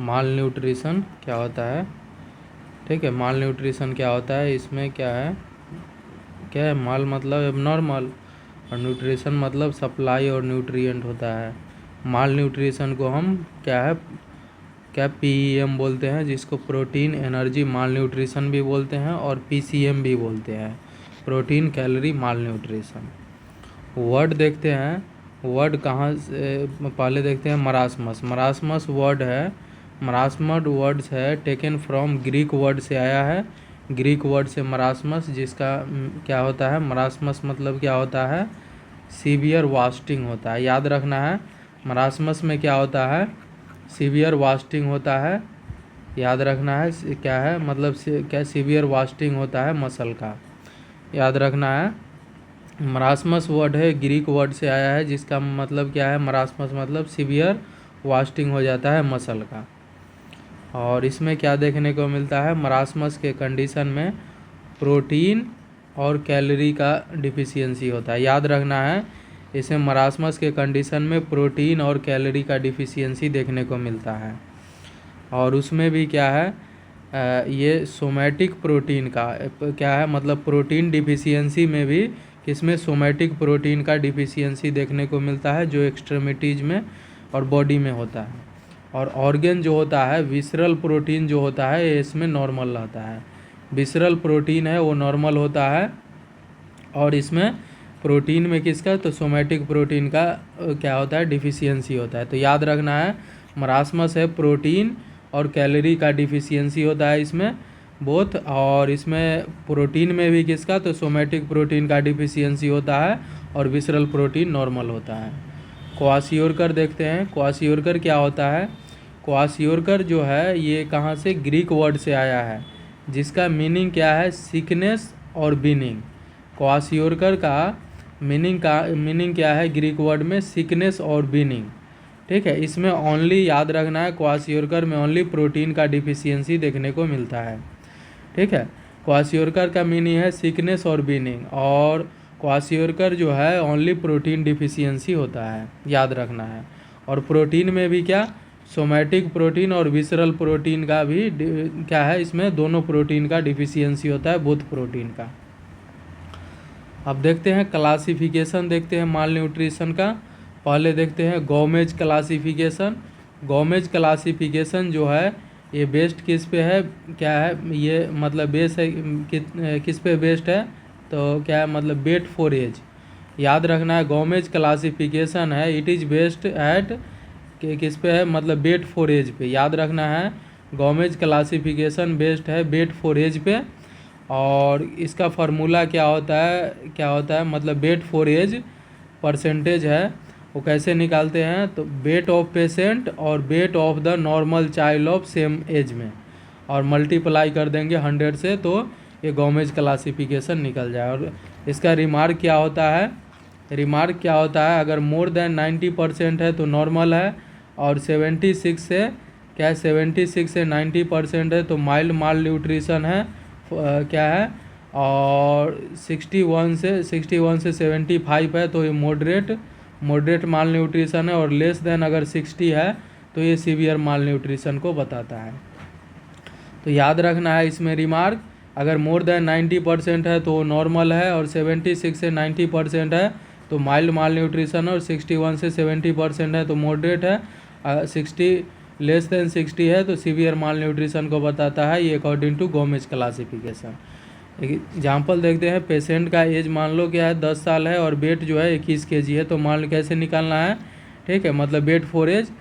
माल nutrition क्या होता है, ठीक है। माल न्यूट्रिशन क्या होता है, इसमें क्या है माल मतलब एबनॉर्मल, और न्यूट्रिशन मतलब सप्लाई और न्यूट्रिएंट होता है। माल न्यूट्रिशन को हम क्या पीईएम बोलते हैं, जिसको प्रोटीन एनर्जी माल न्यूट्रिशन भी बोलते हैं और पीसीएम भी बोलते हैं, प्रोटीन कैलोरी माल न्यूट्रिशन। वर्ड देखते हैं, वर्ड कहाँ से, पहले देखते हैं मरासमस। मरासमस वर्ड है, मरासमस वर्ड्स है टेकन फ्रॉम ग्रीक वर्ड से आया है, ग्रीक वर्ड से मरासमस, जिसका क्या होता है, मरासमस मतलब क्या होता है, सीवियर वास्टिंग होता है। याद रखना है, मरासमस में क्या होता है, सीवियर वास्टिंग होता है। याद रखना है क्या है, मतलब क्या सीवियर वास्टिंग होता है मसल का, याद रखना है। मरासमस वर्ड है, ग्रीक वर्ड से आया है, जिसका मतलब क्या है, मरासमस मतलब सीवियर वास्टिंग हो जाता है मसल का। और इसमें क्या देखने को मिलता है, मरासमस के कंडीशन में प्रोटीन और कैलोरी का डिफिशियंसी होता है। याद रखना है, इसमें मरासमस के कंडीशन में प्रोटीन और कैलोरी का डिफिशियंसी देखने को मिलता है। और उसमें भी क्या है, ये सोमैटिक प्रोटीन का क्या है, मतलब प्रोटीन डिफिशियंसी में भी किसमें, सोमैटिक प्रोटीन का डिफिशियंसी देखने को मिलता है, जो एक्सट्रीमिटीज़ में और बॉडी में होता है। और ऑर्गन जो होता है, विसरल प्रोटीन जो होता है, ये इसमें नॉर्मल रहता है। विसरल प्रोटीन है वो नॉर्मल होता है, और इसमें प्रोटीन में किसका, तो सोमैटिक प्रोटीन का क्या होता है, डिफिशियंसी होता है। तो याद रखना है, मरासमस है प्रोटीन और कैलोरी का डिफिशियंसी होता है इसमें बोथ, और इसमें प्रोटीन में भी किसका, तो सोमैटिक प्रोटीन का डिफिशियंसी होता है, और विसरल प्रोटीन नॉर्मल होता है। क्वाशियोरकर देखते हैं, क्वाशियोरकर क्या होता है। क्वाशियोरकर जो है ये कहाँ से, ग्रीक वर्ड से आया है, जिसका मीनिंग क्या है, सिकनेस और बीनिंग। क्वाशियोरकर का मीनिंग क्या है, ग्रीक वर्ड में सिकनेस और बीनिंग, ठीक है। इसमें ओनली याद रखना है, क्वाशियोरकर में ओनली प्रोटीन का डिफिशियंसी देखने को मिलता है, ठीक है। क्वाशियोरकर का मीनिंग है सिकनेस और बीनिंग, और क्वाशियोरकर जो है ओनली प्रोटीन डिफिशियंसी होता है, याद रखना है। और प्रोटीन में भी क्या, सोमैटिक प्रोटीन और विसरल प्रोटीन का भी क्या है, इसमें दोनों प्रोटीन का डिफिशियंसी होता है, बोथ प्रोटीन का। अब देखते हैं क्लासिफिकेशन, देखते हैं माल न्यूट्रिशन का। पहले देखते हैं गोमेज क्लासिफिकेशन। गोमेज क्लासिफिकेशन जो है ये बेस्ड किस पे है, क्या है ये, मतलब बेस है किस पे बेस्ड है, तो क्या है, मतलब बेट फॉर एज। याद रखना है, गोमेज क्लासिफिकेशन है, इट इज़ बेस्ड एट किस पे है, मतलब बेट फॉर एज पे। याद रखना है, गोमेज क्लासिफिकेशन बेस्ड है बेट फॉर एज पे। और इसका फार्मूला क्या होता है, मतलब बेट फॉर एज परसेंटेज है, वो कैसे निकालते हैं, तो बेट ऑफ पेशेंट और weight of the normal child of same age में, और मल्टीप्लाई कर देंगे 100 से, तो ये गोमेज क्लासिफिकेशन निकल जाए। और इसका रिमार्क क्या होता है, रिमार्क क्या होता है, अगर मोर देन 90% है तो नॉर्मल है, और 76 से क्या है, 76 से 90% है तो माइल्ड माल न्यूट्रिशन है, क्या है, और 61 से 75 है तो ये मॉडरेट माल न्यूट्रिशन है, और लेस देन अगर 60 है तो ये सीवियर माल न्यूट्रिशन को बताता है। तो याद रखना है इसमें रिमार्क, अगर मोर देन 90% है तो नॉर्मल है, और 76 से 90% है तो माइल्ड माल न्यूट्रिशन है, और 61 से 70% है तो मॉडरेट है, 60 लेस देन 60 है तो सीवियर माल न्यूट्रिशन को बताता है, ये according to Gomez classification. Example देखते हैं, पेशेंट का एज मान लो क्या है 10 साल है, और वेट जो है 21 kg है, तो मान लो कैसे निकालना है, ठीक है, मतलब वेट फॉर एज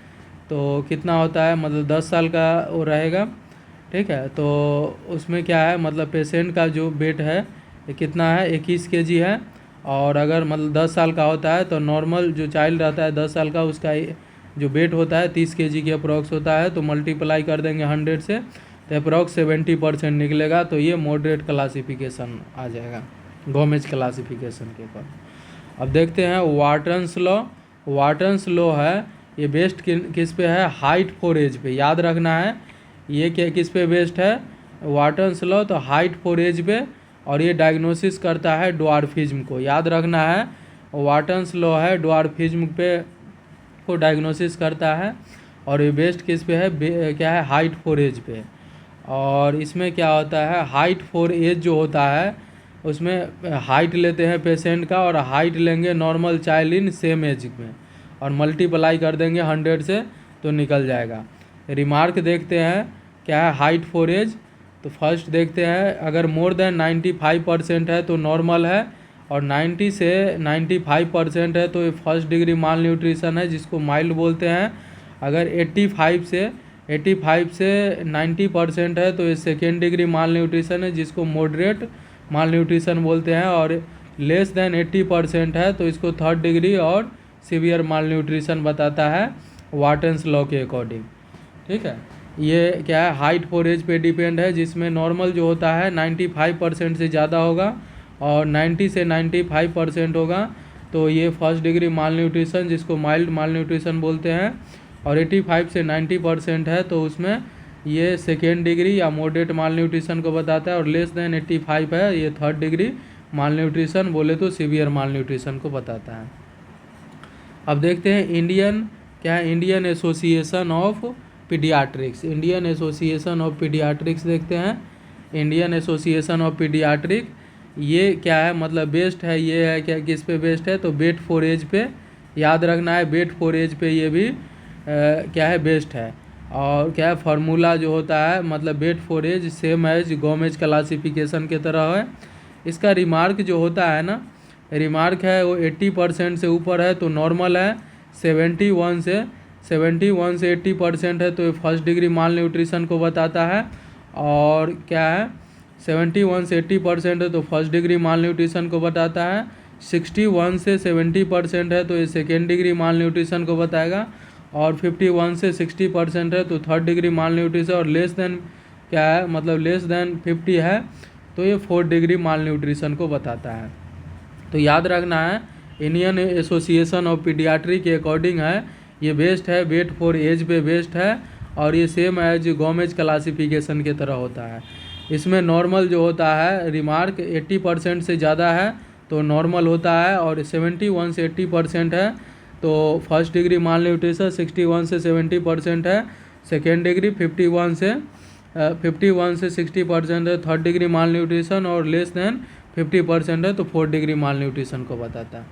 तो कितना होता है, मतलब 10 साल का वो रहेगा, ठीक है। तो उसमें क्या है, मतलब पेशेंट का जो वेट है ये कितना है, 21 kg है, और अगर मतलब 10 साल का होता है तो नॉर्मल जो चाइल्ड रहता है 10 साल का, उसका जो वेट होता है 30 kg के अप्रॉक्स होता है, तो मल्टीप्लाई कर देंगे 100 से, तो अप्रॉक्स 70% निकलेगा, तो ये मॉडरेट क्लासिफिकेशन आ जाएगा गोमेज क्लासिफिकेशन के ऊपर। अब देखते हैं वाटरन्स लॉ। वाटरन्स लॉ है ये बेस्ड किस पे है, हाइट फॉर एज पे। याद रखना है ये क्या किस पे बेस्ड है, वाटरन्स लॉ, तो हाइट फॉर एज पे, और ये डायग्नोसिस करता है ड्वार्फिज्म को। याद रखना है वाटरन्स लॉ है ड्वार्फिज्म पे को डायग्नोसिस करता है, और ये बेस्ड किस पे है, क्या है, हाइट फॉर एज पे। और इसमें क्या होता है, हाइट फॉर एज जो होता है उसमें हाइट लेते हैं पेशेंट का, और हाइट लेंगे normal child in same age में, और मल्टीप्लाई कर देंगे 100 से तो निकल जाएगा। रिमार्क देखते हैं क्या है हाइट फॉर एज। तो फर्स्ट देखते हैं, अगर मोर देन 95% है तो नॉर्मल है, और 90 से 95% है तो ये फर्स्ट डिग्री माल न्यूट्रिशन है जिसको माइल्ड बोलते हैं। अगर 85 से 90% है तो ये सेकेंड डिग्री माल न्यूट्रिशन है जिसको मॉडरेट माल न्यूट्रिशन बोलते हैं। और लेस देन 80% है तो इसको थर्ड डिग्री और सीवियर माल न्यूट्रिशन बताता है वाटन्स लॉ के अकॉर्डिंग। ठीक है, ये क्या है, हाइट फॉर एज पे डिपेंड है, जिसमें नॉर्मल जो होता है 95% से ज़्यादा होगा और 90 से 95% होगा तो ये फर्स्ट डिग्री माल न्यूट्रिशन जिसको माइल्ड माल न्यूट्रिशन बोलते हैं। और 85 से 90% है तो उसमें ये सेकेंड डिग्री या मॉडरेट माल न्यूट्रिशन को बताता है। और लेस देन 85 है ये थर्ड डिग्री माल न्यूट्रिशन, बोले तो सीवियर माल न्यूट्रिशन को बताता है। अब देखते हैं इंडियन क्या है, Indian association of paediatrics. Indian association of paediatrics देखते हैं। इंडियन एसोसिएशन ऑफ पीडियाट्रिक ये क्या है, मतलब बेस्ड है, ये है क्या, किस पे बेस्ड है, तो बेड फॉर एज पे। याद रखना है बेड फॉर एज पे ये भी क्या है, बेस्ड है। और क्या है, फार्मूला जो होता है, मतलब weight for age same age Gomez classification के तरह है। इसका रिमार्क जो होता है ना, रिमार्क है वो 80% से ऊपर है तो नॉर्मल है, 71 से 80% है तो ये फर्स्ट डिग्री माल न्यूट्रिशन को बताता है। और क्या है, 71 से 80% है तो फर्स्ट डिग्री माल न्यूट्रिशन को बताता है। 61 से 70% है तो ये सेकेंड डिग्री माल न्यूट्रिशन को बताएगा। और 51 से 60% है तो थर्ड डिग्री माल न्यूट्रिशन। और लेस देन क्या है, मतलब लेस देन 50 है तो ये फोर्थ डिग्री माल न्यूट्रिशन को बताता है। तो याद रखना है इंडियन एसोसिएशन ऑफ पीडियाट्रिक के अकॉर्डिंग है, ये बेस्ड है, वेट फॉर एज पे बेस्ड है, और ये सेम एज गोमेज क्लासिफिकेशन के तरह होता है। इसमें नॉर्मल जो होता है, रिमार्क 80% से ज़्यादा है तो नॉर्मल होता है, और 71 से 80% है तो फर्स्ट डिग्री माल न्यूट्रिशन। 61 से 70% है सेकेंड डिग्री। 51 से 60% है थर्ड डिग्री माल न्यूट्रिशन। और लेस देन 50% है तो फोर्थ डिग्री माल न्यूट्रिशन को बताता है।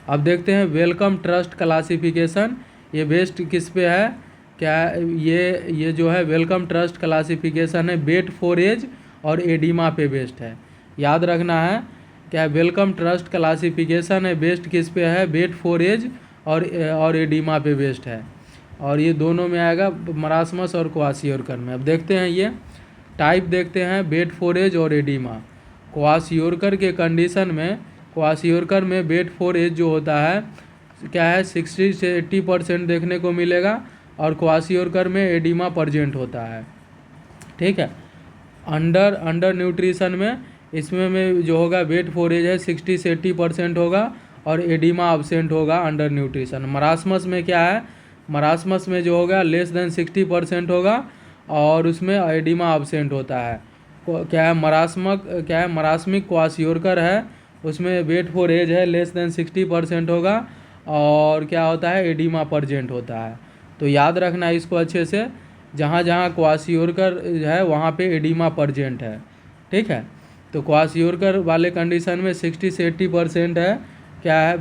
अब देखते हैं वेलकम ट्रस्ट क्लासिफिकेशन, ये बेस्ड किस पे है, क्या ये जो है वेलकम ट्रस्ट क्लासिफिकेशन है बेड फॉर एज और एडिमा पे बेस्ड है। याद रखना है क्या, वेलकम ट्रस्ट क्लासिफिकेशन है बेस्ड किस पे है, बेड फॉर एज और एडिमा पे बेस्ड है। और ये दोनों में आएगा मरासमस और क्वाशियोरकर में। अब देखते हैं ये टाइप, देखते हैं बेड फॉर एज और एडिमा। क्वाशियोरकर के कंडीशन में, क्वाशियोरकर में बेड फॉर एज जो होता है क्या है, 60 से 80% देखने को मिलेगा, और क्वाशियोरकर में एडिमा प्रेजेंट होता है। ठीक है, अंडर न्यूट्रिशन में इसमें जो होगा बेड फॉर एज है 60 से 80% होगा, और एडिमा अब्सेंट होगा अंडर न्यूट्रिशन। मरासमस में क्या है, मरासमस में जो होगा लेस देन 60% होगा, और उसमें एडिमा अब्सेंट होता है। क्या है, मरासमिक क्वाशियोरकर है, उसमें वेट फॉर एज है लेस देन 60% होगा, और क्या होता है, एडिमा प्रेजेंट होता है। तो याद रखना है इसको अच्छे से, जहाँ जहाँ क्वाशियोरकर है वहाँ पे एडिमा प्रेजेंट है। ठीक है, तो क्वाशियोरकर वाले कंडीशन में 60 से 80% है, क्या है,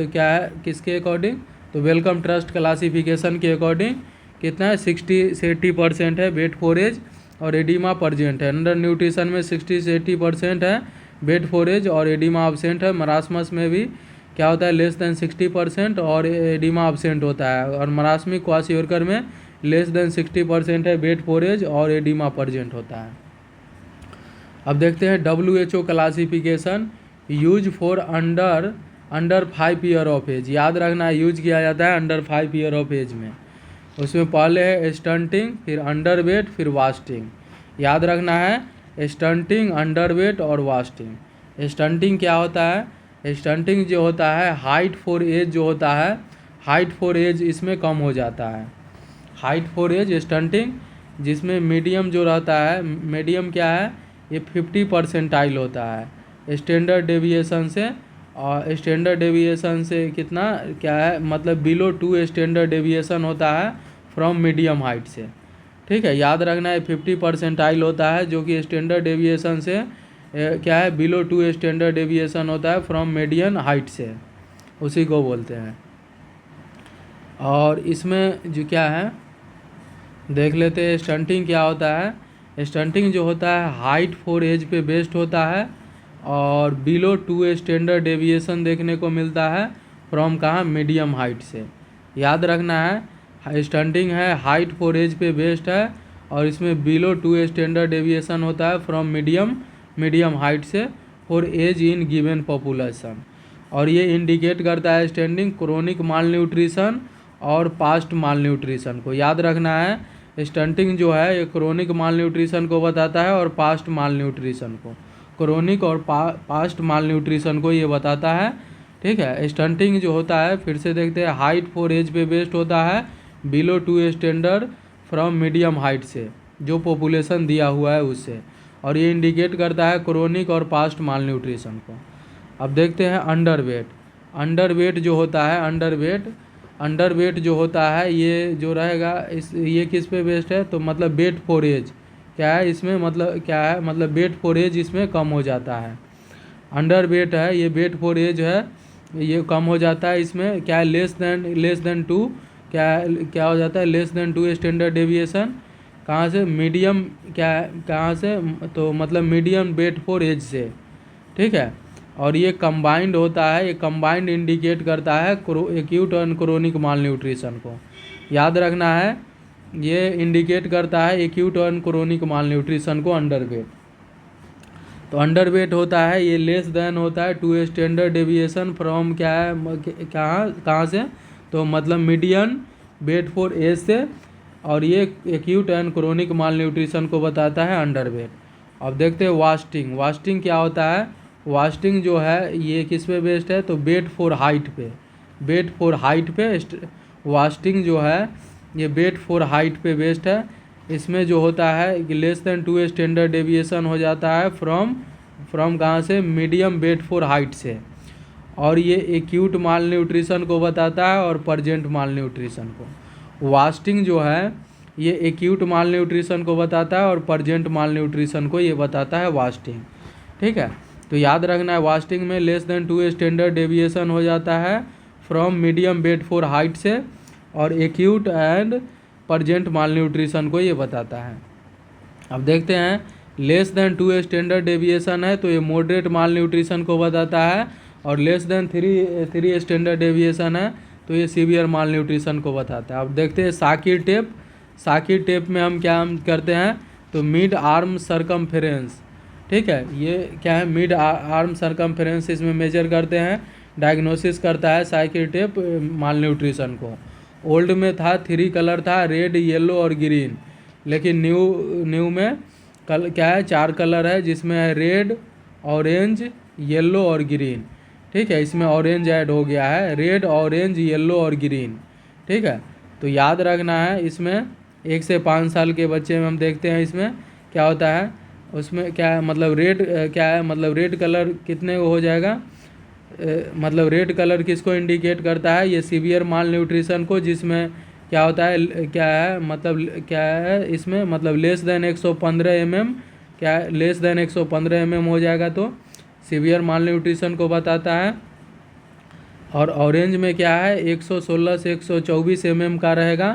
क्या है किसके अकॉर्डिंग, तो वेलकम ट्रस्ट क्लासिफिकेशन के अकॉर्डिंग कितना है, 60 से 80% है वेट फॉर एज और एडिमा प्रेजेंट है। अंडर न्यूट्रिशन में 60 से 80% है वेट फॉर एज और एडिमा अब्सेंट है। मरासमस में भी क्या होता है, लेस देन 60% और एडिमा अब्सेंट होता है। और मरासमिक क्वाशियोरकर में लेस देन 60% है वेट फॉर एज और एडिमा प्रेजेंट होता है। अब देखते हैं WHO classification use for under 5 year of age. याद रखना है यूज किया जाता है अंडर 5 ईयर ऑफ एज में। उसमें पहले है स्टंटिंग, फिर अंडर वेट, फिर वास्टिंग। याद रखना है स्टंटिंग, अंडर वेट और वास्टिंग। स्टंटिंग क्या होता है, स्टंटिंग जो होता है हाइट फॉर एज जो होता है, हाइट फॉर एज इसमें कम हो जाता है। हाइट फॉर एज स्टंटिंग, जिसमें मीडियम जो रहता है, मीडियम क्या है, ये 50 परसेंटाइल होता है स्टैंडर्ड डेविएशन से। और स्टैंडर्ड डेविएशन से कितना क्या है, मतलब बिलो 2 स्टैंडर्ड डेविएशन होता है फ्रॉम मीडियम हाइट से। ठीक है, याद रखना है 50 परसेंटाइल होता है जो कि स्टैंडर्ड डेविएशन से क्या है बिलो 2 स्टैंडर्ड डेविएशन होता है फ्रॉम मीडियन हाइट से, उसी को बोलते हैं। और इसमें जो क्या है देख लेते हैं स्टंटिंग क्या होता है। स्टंटिंग जो होता है हाइट फॉर एज पे बेस्ड होता है और बिलो 2 स्टैंडर्ड डेविएशन देखने को मिलता है फ्रॉम कहाँ मीडियम हाइट से। याद रखना है स्टंटिंग है हाइट फॉर एज पे बेस्ड है और इसमें बिलो 2 स्टैंडर्ड डेविएशन होता है फ्रॉम मीडियम हाइट से for age in given population. और ये इंडिकेट करता है स्टैंडिंग क्रोनिक माल न्यूट्रिशन और पास्ट माल न्यूट्रिशन को। याद रखना है स्टंटिंग जो है ये क्रोनिक माल न्यूट्रिशन को बताता है और पास्ट माल न्यूट्रिशन को, क्रोनिक और पास्ट माल न्यूट्रिशन को ये बताता है। ठीक है, स्टंटिंग जो होता है फिर से देखते हैं हाइट फॉर एज पे बेस्ड होता है below 2 standard from medium height से, जो पॉपुलेशन दिया हुआ है उससे, और ये इंडिकेट करता है क्रोनिक और पास्ट माल न्यूट्रिशन को। अब देखते हैं अंडरवेट जो होता है अंडरवेट जो होता है ये जो रहेगा ये किस पे बेस्ड है, तो मतलब वेट फॉर एज क्या है इसमें, मतलब क्या है मतलब वेट फॉर एज इसमें कम हो जाता है। अंडरवेट है ये वेट फॉर एज है ये कम हो जाता है इसमें, क्या है लेस देन 2 क्या हो जाता है लेस देन 2 स्टैंडर्ड डेविएशन कहाँ से मीडियम कहाँ से, तो मतलब मीडियम वेट फॉर एज से। ठीक है, और ये कंबाइंड होता है, ये कंबाइंड इंडिकेट करता है एक्यूट और क्रोनिक माल न्यूट्रिशन को। याद रखना है ये इंडिकेट करता है एक्यूट और क्रोनिक माल न्यूट्रिशन को अंडरवेट। तो अंडरवेट होता है ये लेस देन होता है 2 स्टैंडर्ड डेविएशन फ्रॉम क्या है कहाँ से, तो मतलब मीडियन वेट फॉर एज से, और ये acute and chronic malnutrition को बताता है अंडरवेट। अब देखते हैं वास्टिंग क्या होता है। वास्टिंग जो है ये किस पे बेस्ड है, तो वेट फॉर हाइट पे वास्टिंग जो है ये वेट फॉर हाइट पे बेस्ड है। इसमें जो होता है कि लेस देन 2 स्टैंडर्ड डेविएशन हो जाता है फ्रॉम कहाँ से मीडियम वेट फॉर हाइट से, और ये एक्यूट माल न्यूट्रिशन को बताता है और परजेंट माल न्यूट्रिशन को। वास्टिंग जो है ये एक्यूट माल न्यूट्रिशन को बताता है और परजेंट माल न्यूट्रिशन को ये बताता है वास्टिंग। ठीक है, तो याद रखना है वास्टिंग में लेस देन 2 स्टैंडर्ड डेविएशन हो जाता है from medium wait for height से, और acute and present mall nutrition को ये बताता है। अब देखते हैं लेस देन 2 स्टैंडर्ड डेविएशन है तो ये मॉडरेट माल न्यूट्रिशन को बताता है, और लेस देन 3 स्टैंडर्ड डेविएशन है तो ये सीवियर माल न्यूट्रिशन को बताता है। अब देखते हैं साकिर टेप में हम क्या करते हैं, तो मिड आर्म सरकमफेरेंस। ठीक है, ये क्या है मिड आर्म सरकमफेरेंस इसमें मेजर करते हैं, डायग्नोसिस करता है साकिर टेप माल न्यूट्रिशन को। ओल्ड में था 3 कलर था, रेड येलो और ग्रीन, लेकिन न्यू में क्या है 4 कलर है जिसमें है रेड ऑरेंज येलो और ग्रीन। ठीक है, इसमें ऑरेंज ऐड हो गया है, रेड ऑरेंज येलो और ग्रीन। ठीक है, तो याद रखना है इसमें 1 से 5 साल के बच्चे में हम देखते हैं इसमें क्या होता है, उसमें क्या है मतलब रेड कलर कितने को हो जाएगा, मतलब रेड कलर किसको इंडिकेट करता है, ये सीवियर माल न्यूट्रिशन को, जिसमें क्या होता है क्या है इसमें मतलब लेस देन 115 mm, क्या लेस देन 115 mm हो जाएगा तो सीवियर माल न्यूट्रिशन को बताता है। और ऑरेंज में क्या है 116 से 124 mm का रहेगा,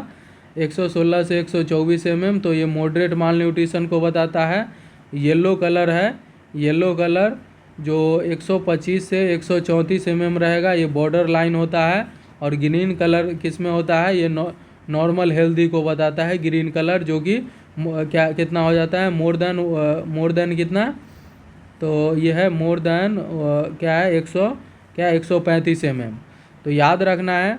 116 से 124 mm, तो ये मॉडरेट माल न्यूट्रिशन को बताता है। येलो कलर जो 125 से 134 mm रहेगा, ये बॉर्डर लाइन होता है। और ग्रीन कलर किस में होता है, ये नॉर्मल हेल्दी को बताता है ग्रीन कलर, जो कि कितना हो जाता है मोर देन कितना, तो ये है मोर देन क्या है 135 mm। तो याद रखना है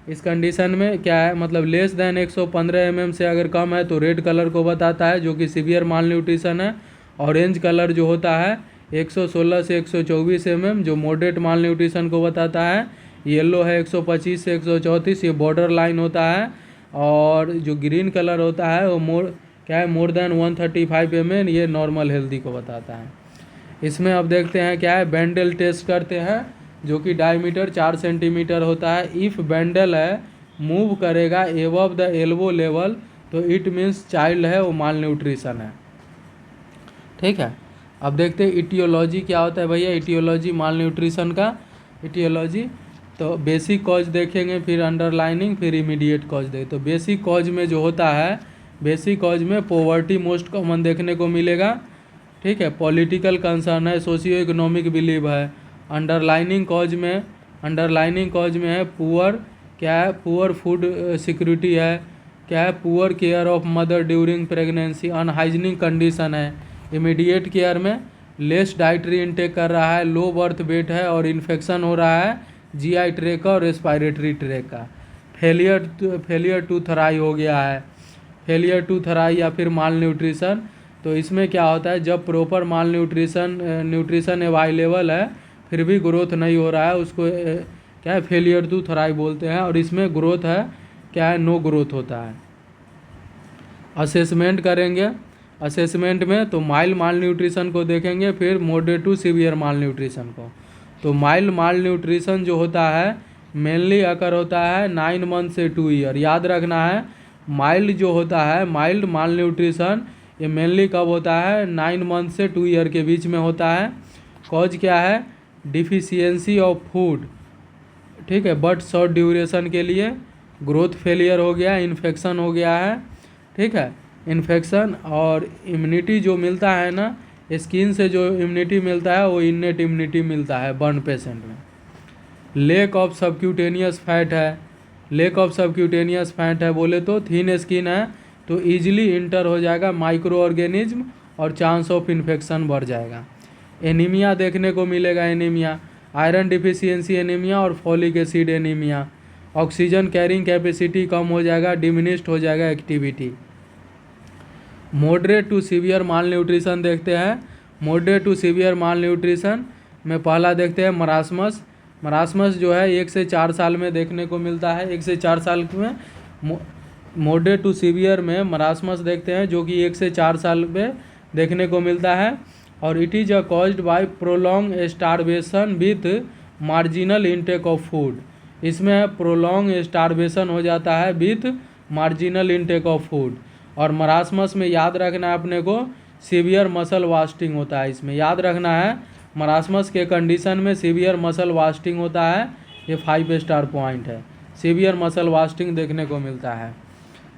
इस कंडीशन में क्या है मतलब लेस देन 115 mm से अगर कम है तो रेड कलर को बताता है जो कि सीवियर माल न्यूट्रिशन है। ऑरेंज कलर जो होता है 116 से 124 mm जो मॉडरेट माल न्यूट्रिशन को बताता है। येलो है 125 से 134, ये बॉर्डर लाइन होता है। और जो ग्रीन कलर होता है वो मोर देन 135 mm, ये नॉर्मल हेल्दी को बताता है। इसमें अब देखते हैं क्या है बैंडल टेस्ट करते हैं, जो कि डायमीटर 4 सेंटीमीटर होता है। इफ़ बैंडल है मूव करेगा एबव द एल्बो लेवल तो इट मीन्स चाइल्ड है, वो माल न्यूट्रिशन है। ठीक है, अब देखते हैं इटियोलॉजी क्या होता है भैया। इटियोलॉजी माल न्यूट्रिशन का इटियोलॉजी, तो बेसिक कॉज देखेंगे, फिर अंडरलाइनिंग, फिर इमीडिएट कॉज देखें। तो बेसिक कॉज में जो होता है, बेसिक कॉज में पोवर्टी मोस्ट कॉमन देखने को मिलेगा। ठीक है, पॉलिटिकल कंसर्न है, सोशियो इकोनॉमिक बिलीव है। अंडरलाइनिंग कॉज में है पुअर, क्या है, पुअर फूड सिक्योरिटी है, क्या है, poor care of mother during pregnancy, unhygienic condition है। इमीडिएट केयर में लेस डाइटरी इनटेक कर रहा है, लो बर्थ वेट है और इन्फेक्शन हो रहा है जीआई ट्रैक का और रेस्पिरेटरी ट्रैक का। फेलियर टू थराई हो गया है, फेलियर टू थराई या फिर माल न्यूट्रिशन। तो इसमें क्या होता है, जब प्रॉपर माल न्यूट्रिशन अवेलेबल है फिर भी ग्रोथ नहीं हो रहा है, उसको क्या है, फेलियर टू थराई बोलते हैं। और इसमें ग्रोथ है, क्या है, नो ग्रोथ होता है। असेसमेंट करेंगे, असेसमेंट में तो माइल्ड माल न्यूट्रिशन को देखेंगे, फिर moderate to severe malnutrition को। तो माइल्ड माल न्यूट्रिशन जो होता है मेनली अकर होता है 9 मंथ से 2 ईयर। याद रखना है, माइल्ड जो होता है, माइल्ड माल न्यूट्रिशन ये मेनली कब होता है, 9 मंथ से 2 ईयर के बीच में होता है। कॉज क्या है, डिफिशियंसी ऑफ फूड। ठीक है, बट शॉर्ट ड्यूरेशन के लिए ग्रोथ फेलियर हो गया, इन्फेक्शन हो गया है। ठीक है, इन्फेक्शन और इम्यूनिटी जो मिलता है ना, स्किन से जो इम्यूनिटी मिलता है वो इननेट इम्यूनिटी मिलता है बर्न पेशेंट में। लेक ऑफ सबक्यूटेनियस फैट है, लेक ऑफ सबक्यूटेनियस फैट है बोले तो थिन स्किन है, तो ईजिली इंटर हो जाएगा माइक्रो ऑर्गेनिज्म और चांस ऑफ इन्फेक्शन बढ़ जाएगा। एनीमिया देखने को मिलेगा, एनीमिया, आयरन डिफिशियंसी एनीमिया और folic acid anaemia. Oxygen carrying capacity कम हो जाएगा, डिमिनिश्ड हो जाएगा activity. Moderate to severe malnutrition देखते हैं। Moderate to severe malnutrition में पहला देखते हैं मरासमस। मरासमस जो है 1 से 4 साल में देखने को मिलता है, 1 से 4 साल में। मॉडरेट टू सीवियर में मरासमस देखते हैं जो कि 1 से 4 साल में देखने को मिलता है। और it is a caused by prolong starvation with marginal intake of food. इसमें प्रोलॉन्ग स्टारवेशन हो जाता है with marginal intake of food. और मरासमस में याद रखना है अपने को, सीवियर मसल वास्टिंग होता है। इसमें याद रखना है, मरासमस के कंडीशन में सीवियर मसल वास्टिंग होता है, ये 5 स्टार पॉइंट है। सीवियर मसल वास्टिंग देखने को मिलता है।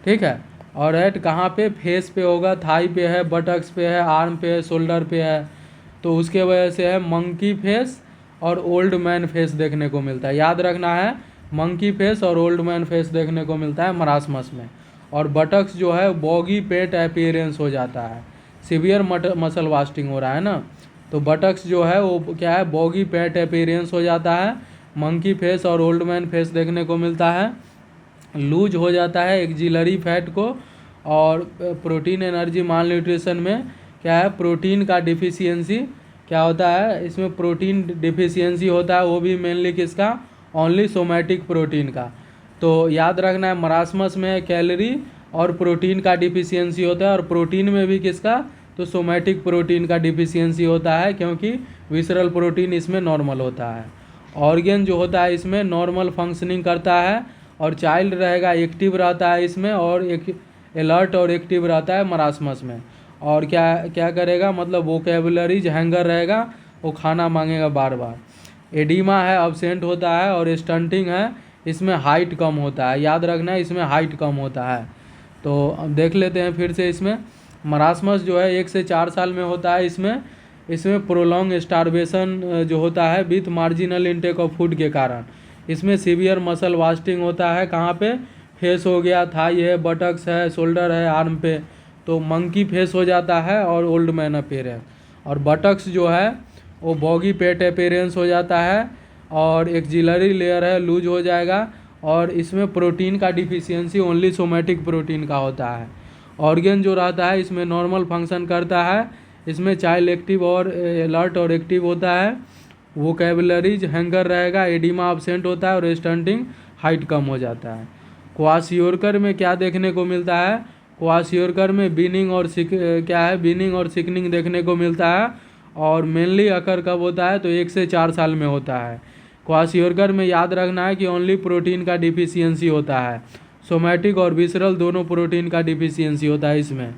ठीक है, और एट कहाँ पे, फेस पे होगा, थाई पे है, बटक्स पे है, आर्म पे है, शोल्डर पे है। तो उसके वजह से है मंकी फेस और ओल्ड मैन फेस देखने को मिलता है। याद रखना है, मंकी फेस और ओल्ड मैन फेस देखने को मिलता है मरासमस में। और बटक्स जो है बॉगी पेट अपीयरेंस हो जाता है, सीवियर मसल वास्टिंग हो रहा है ना, तो बटक्स जो है वो क्या है, बॉगी पेट अपीयरेंस हो जाता है। मंकी फेस और ओल्ड मैन फेस देखने को मिलता है। लूज हो जाता है एक्जिलरी फैट को। और प्रोटीन एनर्जी माल न्यूट्रिशन में क्या है, प्रोटीन का डिफिशियंसी क्या होता है, इसमें प्रोटीन डिफिशियंसी होता है, वो भी मेनली किसका, ओनली सोमैटिक प्रोटीन का। तो याद रखना है, मरासमस में कैलोरी और प्रोटीन का डिफिशियंसी होता है, और प्रोटीन में भी किसका, तो सोमैटिक प्रोटीन का डिफिशियंसी होता है, क्योंकि विसरल प्रोटीन इसमें नॉर्मल होता है। ऑर्गन जो होता है इसमें नॉर्मल फंक्शनिंग करता है, और चाइल्ड रहेगा एक्टिव रहता है इसमें, और एक अलर्ट और एक्टिव रहता है मरासमस में। और क्या क्या करेगा, मतलब वोकेबुलरीज हैंगर रहेगा, वो खाना मांगेगा बार बार। एडिमा है, अब्सेंट होता है, और स्टंटिंग है, इसमें हाइट कम होता है। याद रखना है, इसमें हाइट कम होता है। तो अब देख लेते हैं फिर से, इसमें मरासमस जो है 1 से 4 साल में होता है। इसमें प्रोलॉन्ग स्टारवेशन जो होता है with marginal intake of food के कारण। इसमें सीवियर मसल वास्टिंग होता है, कहाँ पे, फेस हो गया, थाई है, बटक्स है, शोल्डर है, आर्म पे, तो मंकी फेस हो जाता है और ओल्ड मैन अपीयरेंस। और बटक्स जो है वो बॉगी पेट अपीयरेंस हो जाता है, और एक्जिलरी लेयर है, लूज हो जाएगा। और इसमें प्रोटीन का डिफिशियंसी ओनली सोमैटिक प्रोटीन का होता है। ऑर्गन जो रहता है इसमें नॉर्मल फंक्शन करता है, इसमें चाइल्ड एक्टिव और अलर्ट और एक्टिव होता है। वोकेबुलरीज हैंगर रहेगा, एडिमा अब्सेंट होता है, और स्टंटिंग हाइट कम हो जाता है। क्वाशियोरकर में क्या देखने को मिलता है, क्वाशियोरकर में बीनिंग और क्या है, बीनिंग और सिकनिंग देखने को मिलता है। और मेनली अकर कब होता है, तो 1 से 4 साल में होता है। क्वाशियोरकर में याद रखना है कि ओनली प्रोटीन का डिफिशियंसी होता है, सोमैटिक और विसरल दोनों प्रोटीन का डिफिशियंसी होता है इसमें।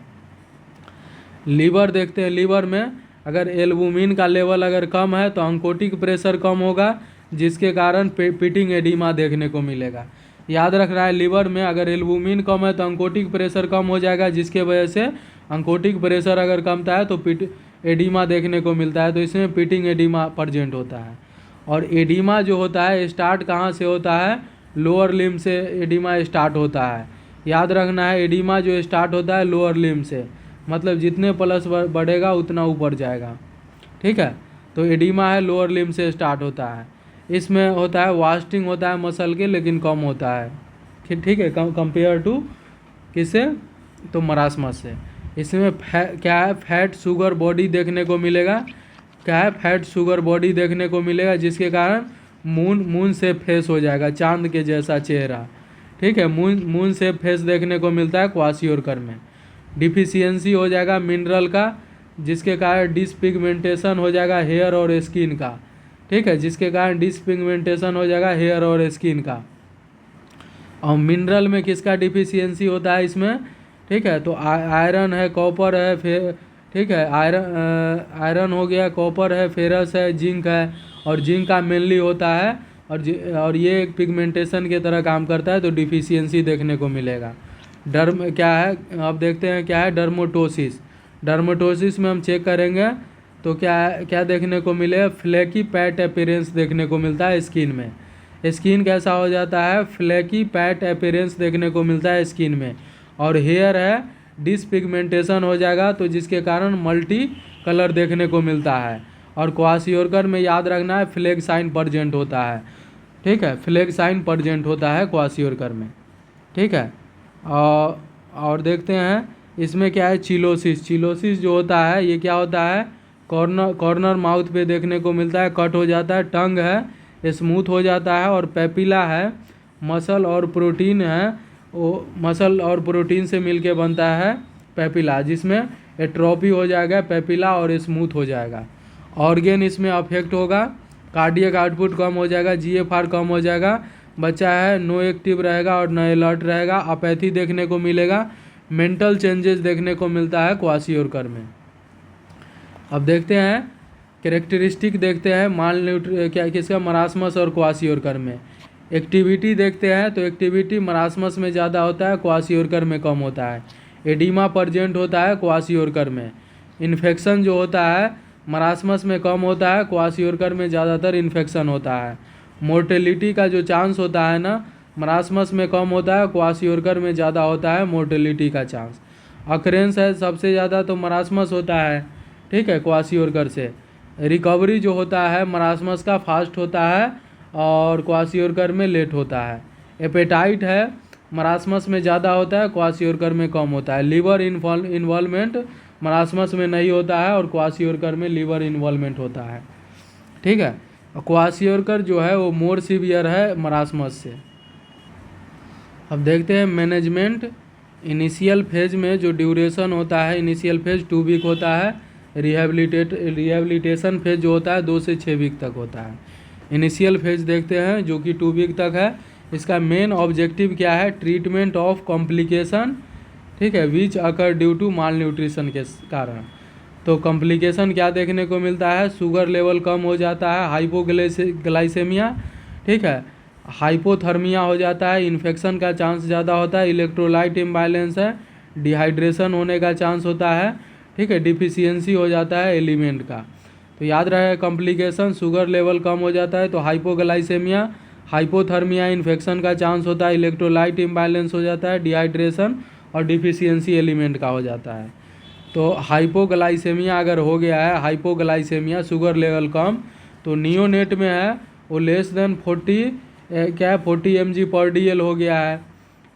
लीवर देखते हैं, लीवर में अगर एल्बुमिन का लेवल अगर कम है तो अंकोटिक प्रेशर कम होगा, जिसके कारण पिटिंग एडिमा देखने को मिलेगा। याद रखना है लीवर में अगर एल्बुमिन कम है तो अंकोटिक प्रेशर कम हो जाएगा, जिसके वजह से अंकोटिक प्रेशर अगर कमता है तो एडिमा देखने को मिलता है, तो इसमें पिटिंग एडिमा प्रेजेंट होता है। और एडिमा जो होता है स्टार्ट कहाँ से होता है, लोअर लिम्ब से एडिमा स्टार्ट होता है। याद रखना है एडिमा जो स्टार्ट होता है लोअर लिम्ब से, मतलब जितने प्लस बढ़ेगा उतना ऊपर जाएगा, ठीक है। तो एडिमा है लोअर लिम्ब से स्टार्ट होता है। इसमें होता है वास्टिंग होता है मसल के, लेकिन कम होता है, ठीक है, कंपेयर टू किससे, तो मरासमस से। इसमें क्या है, फैट शुगर बॉडी देखने को मिलेगा, क्या है, फैट शुगर बॉडी देखने को मिलेगा, जिसके कारण मून से फेस हो जाएगा, चांद के जैसा चेहरा, ठीक है। मून से फेस देखने को मिलता है क्वाशियोरकर में। डिफिशियंसी हो जाएगा मिनरल का, जिसके कारण डिसपिगमेंटेशन हो जाएगा हेयर और स्किन का, ठीक है, जिसके कारण डिसपिगमेंटेशन हो जाएगा हेयर और स्किन का। और मिनरल में किसका डिफिशियंसी होता है इसमें, ठीक है, तो आयरन है, कॉपर है, फिर ठीक है, आयरन हो गया, कॉपर है, फेरस है, जिंक है, और जिंक का मेनली होता है, और ये एक पिगमेंटेशन की तरह काम करता है, तो डिफिशियंसी देखने को मिलेगा। डर्म क्या है, अब देखते हैं क्या है, डर्मोटोसिस। डर्मोटोसिस में हम चेक करेंगे तो क्या देखने को मिलेगा, फ्लैकी पैट अपीयरेंस देखने को मिलता है स्किन में। स्किन कैसा हो जाता है, फ्लैकी पैट अपीयरेंस देखने को मिलता है स्किन में। और हेयर है, डिसपिगमेंटेशन हो जाएगा, तो जिसके कारण मल्टी कलर देखने को मिलता है। और क्वाशियोरकर में याद रखना है फ्लैग साइन प्रेजेंट होता है, ठीक है, फ्लैग साइन प्रेजेंट होता है क्वाशियोरकर में, ठीक है। और देखते हैं इसमें क्या है, चिलोसिस। चिलोसिस जो होता है ये क्या होता है, कॉर्नर माउथ पे देखने को मिलता है, कट हो जाता है। टंग है स्मूथ हो जाता है। और पेपिला है, मसल और प्रोटीन है, वो मसल और प्रोटीन से मिलके बनता है पेपिला, जिसमें एट्रोफी हो जाएगा पेपिला और स्मूथ हो जाएगा। ऑर्गेन इसमें अफेक्ट होगा, कार्डियक आउटपुट कम हो जाएगा, जीएफआर कम हो जाएगा, बच्चा है नो एक्टिव रहेगा और न अलर्ट रहेगा, अपैथी देखने को मिलेगा, मेंटल चेंजेस देखने को मिलता है क्वाशियोरकर में। अब देखते हैं कैरेक्टरिस्टिक, देखते हैं क्या किसका, मरासमस और क्वाशियोरकर में। एक्टिविटी देखते हैं तो एक्टिविटी मरासमस में ज़्यादा होता है, क्वाशियोरकर में कम होता है। एडिमा प्रेजेंट होता है क्वाशियोरकर में। इन्फेक्शन जो होता है मरासमस में कम होता है, क्वाशियोरकर में ज़्यादातर इन्फेक्शन होता है। मोर्टेलिटी का जो चांस होता है ना, मरासमस में कम होता है, क्वाशियोरकर में ज़्यादा होता है मोर्टेलिटी का चांस। अकरेंस है सबसे ज़्यादा तो मरासमस होता है, ठीक है, क्वाशियोरकर से। रिकवरी जो होता है मरासमस का फास्ट होता है और क्वाशियोरकर में लेट होता है। एपेटाइट है मरासमस में ज़्यादा होता है, क्वाशियोरकर में कम होता है। लीवर इन्वॉल्वमेंट मरासमस में नहीं होता है और क्वाशियोरकर में लीवर इन्वॉल्वमेंट होता है, ठीक है। क्वाशियोरकर जो है वो मोर सीवियर है मरासमस से। अब देखते हैं मैनेजमेंट। इनिशियल फेज में जो ड्यूरेशन होता है, इनिशियल फेज 2 वीक होता है। रिहेबिलिटेशन फेज जो होता है 2 से 6 वीक तक होता है। इनिशियल फेज देखते हैं जो कि 2 वीक तक है। इसका मेन ऑब्जेक्टिव क्या है, ट्रीटमेंट ऑफ कॉम्प्लिकेशन, ठीक है, which occur due to malnutrition के कारण। तो कॉम्प्लिकेशन क्या देखने को मिलता है, शुगर लेवल कम हो जाता है, हाइपोग्लाइसेमिया, ठीक है, हाइपोथर्मिया हो जाता है, इन्फेक्शन का चांस ज़्यादा होता है, इलेक्ट्रोलाइट इम्बैलेंस है, डिहाइड्रेशन होने का चांस होता है, ठीक है, डिफिशियंसी हो जाता है एलिमेंट का। तो याद रहे कॉम्प्लिकेशन, शुगर लेवल कम हो जाता है तो हाइपोग्लाइसेमिया, हाइपोथर्मिया, इन्फेक्शन का चांस होता है, इलेक्ट्रोलाइट इम्बैलेंस हो जाता है, डिहाइड्रेशन और डिफिशियंसी एलिमेंट का हो जाता है। तो हाइपोग्लाइसेमिया अगर हो गया है, हाइपोग्लाइसेमिया शुगर लेवल कम, तो नियोनेट में है वो लेस देन 40 mg/dl हो गया है,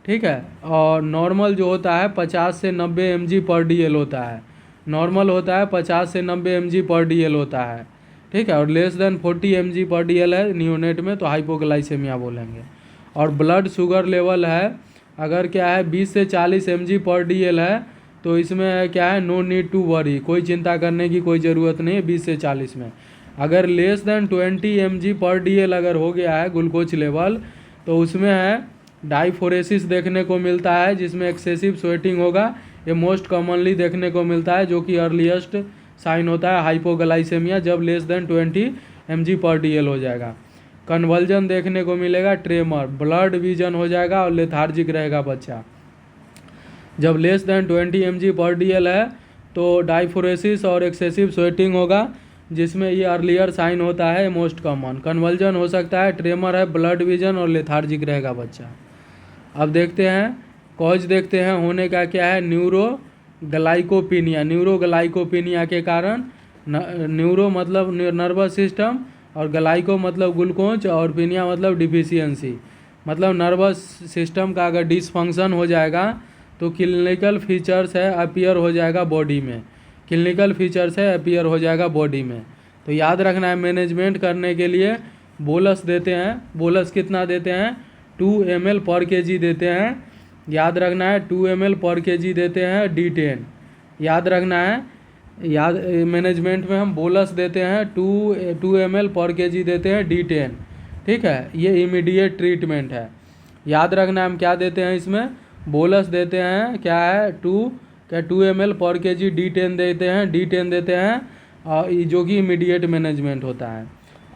ठीक है। और नॉर्मल जो होता है 50 से 90 mg/dl होता है, नॉर्मल होता है 50 से 90 mg/dl होता है, ठीक है। और लेस देन 40 mg/dl है नियोनेट में, तो हाइपोग्लाइसेमिया बोलेंगे। और ब्लड शुगर लेवल है अगर क्या है 20 से 40 mg/dl है, तो इसमें क्या है नो नीड टू वरी, कोई चिंता करने की कोई ज़रूरत नहीं है 20 से 40 में। अगर लेस देन 20 mg/dl अगर हो गया है ग्लूकोज लेवल, तो उसमें है डाइफोरेसिस देखने को मिलता है, जिसमें एक्सेसिव स्वेटिंग होगा। ये मोस्ट कॉमनली देखने को मिलता है, जो कि अर्लीस्ट साइन होता है हाइपोग्लाइसेमिया, जब लेस देन 20 mg/dl हो जाएगा। कन्वल्जन देखने को मिलेगा, ट्रेमर, ब्लड विजन हो जाएगा और लेथार्जिक रहेगा बच्चा। जब लेस देन 20 mg/dl है तो डाइफोरेसिस और एक्सेसिव स्वेटिंग होगा, जिसमें ये अर्लियर साइन होता है मोस्ट कॉमन। कन्वल्जन हो सकता है, ट्रेमर है, ब्लड विजन और लेथार्जिक रहेगा बच्चा। अब देखते हैं कॉज, देखते हैं होने का क्या है। न्यूरोग्लाइकोपीनिया, न्यूरोग्लाइकोपीनिया के कारण, न्यूरो मतलब नर्वस सिस्टम और ग्लाइको मतलब ग्लूकोज और पीनिया मतलब डिफिशियंसी, मतलब नर्वस सिस्टम का अगर डिसफंक्शन हो जाएगा तो क्लिनिकल फीचर्स है अपीयर हो जाएगा बॉडी में, क्लिनिकल फीचर्स है अपीयर हो जाएगा बॉडी में। तो याद रखना है, मैनेजमेंट करने के लिए बोलस देते हैं। बोलस कितना देते हैं? 2 ml/kg देते हैं। याद रखना है 2 ml/kg देते हैं D10। याद रखना है, मैनेजमेंट में हम बोलस देते हैं 2 ml/kg देते हैं D10। ठीक है, ये इमीडिएट ट्रीटमेंट है। याद रखना हम क्या देते हैं इसमें, बोलस देते हैं, क्या है 2 ml/kg D10 देते हैं, D10 देते हैं, और जो कि इमीडिएट मैनेजमेंट होता है।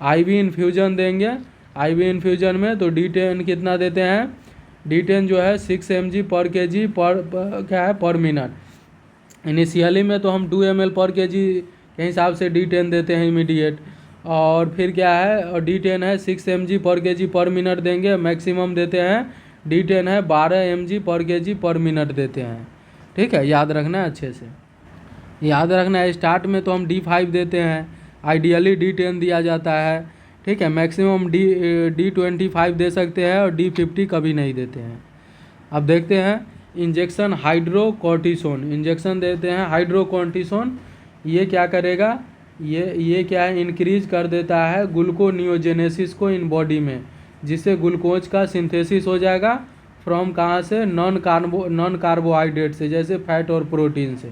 आईवी इन्फ्यूजन देंगे, आईवी इन्फ्यूजन में तो D10 कितना देते हैं, D10 जो है 6 mg/kg क्या है पर मिनट। इनिशियली में तो हम 2 ml/kg के हिसाब से D10 देते हैं इमीडिएट, और फिर क्या है, और D10 है 6 mg/kg पर मिनट देंगे। मैक्सिमम देते हैं D10 है 12 mg/kg पर मिनट देते हैं। ठीक है, याद रखना है अच्छे से। याद रखना है स्टार्ट में तो हम D5 देते हैं, आइडियली D10 दिया जाता है। ठीक है, मैक्सिमम D25 दे सकते हैं और D50 कभी नहीं देते हैं। अब देखते हैं इंजेक्शन हाइड्रोकॉर्टिसोन, इंजेक्शन देते हैं हाइड्रोकॉर्टिसोन। ये क्या करेगा, ये क्या है, इंक्रीज कर देता है ग्लूकोनियोजेनेसिस को इन बॉडी में, जिससे ग्लूकोज का सिंथेसिस हो जाएगा फ्रॉम कहाँ से, नॉन कार्बोहाइड्रेट से, जैसे फैट और प्रोटीन से।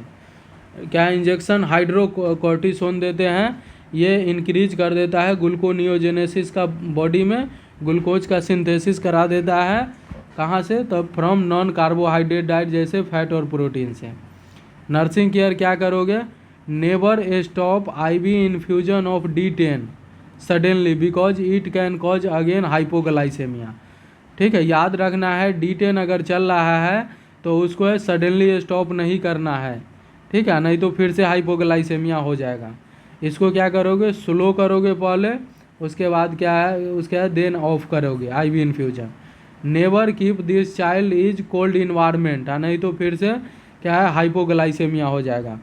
क्या इंजेक्शन हाइड्रोकॉर्टिसोन देते हैं, ये इंक्रीज कर देता है ग्लूकोनियोजेनेसिस का बॉडी में, ग्लूकोज का सिंथेसिस करा देता है कहाँ से, तो फ्रॉम नॉन कार्बोहाइड्रेट डाइट जैसे फैट और प्रोटीन से। नर्सिंग केयर क्या करोगे, never stop IV infusion of D10 suddenly because it can cause again hypoglycaemia. ठीक है, याद रखना है D10 अगर चल रहा है तो उसको सडनली स्टॉप नहीं करना है। ठीक है, नहीं तो फिर से हाइपोग्लाइसेमिया हो जाएगा। इसको क्या करोगे, स्लो करोगे पहले, उसके बाद क्या है, उसके बाद देन ऑफ करोगे IV infusion. Never keep this child is cold environment, नहीं तो फिर से क्या है, हाइपोग्लाइसेमिया हो जाएगा।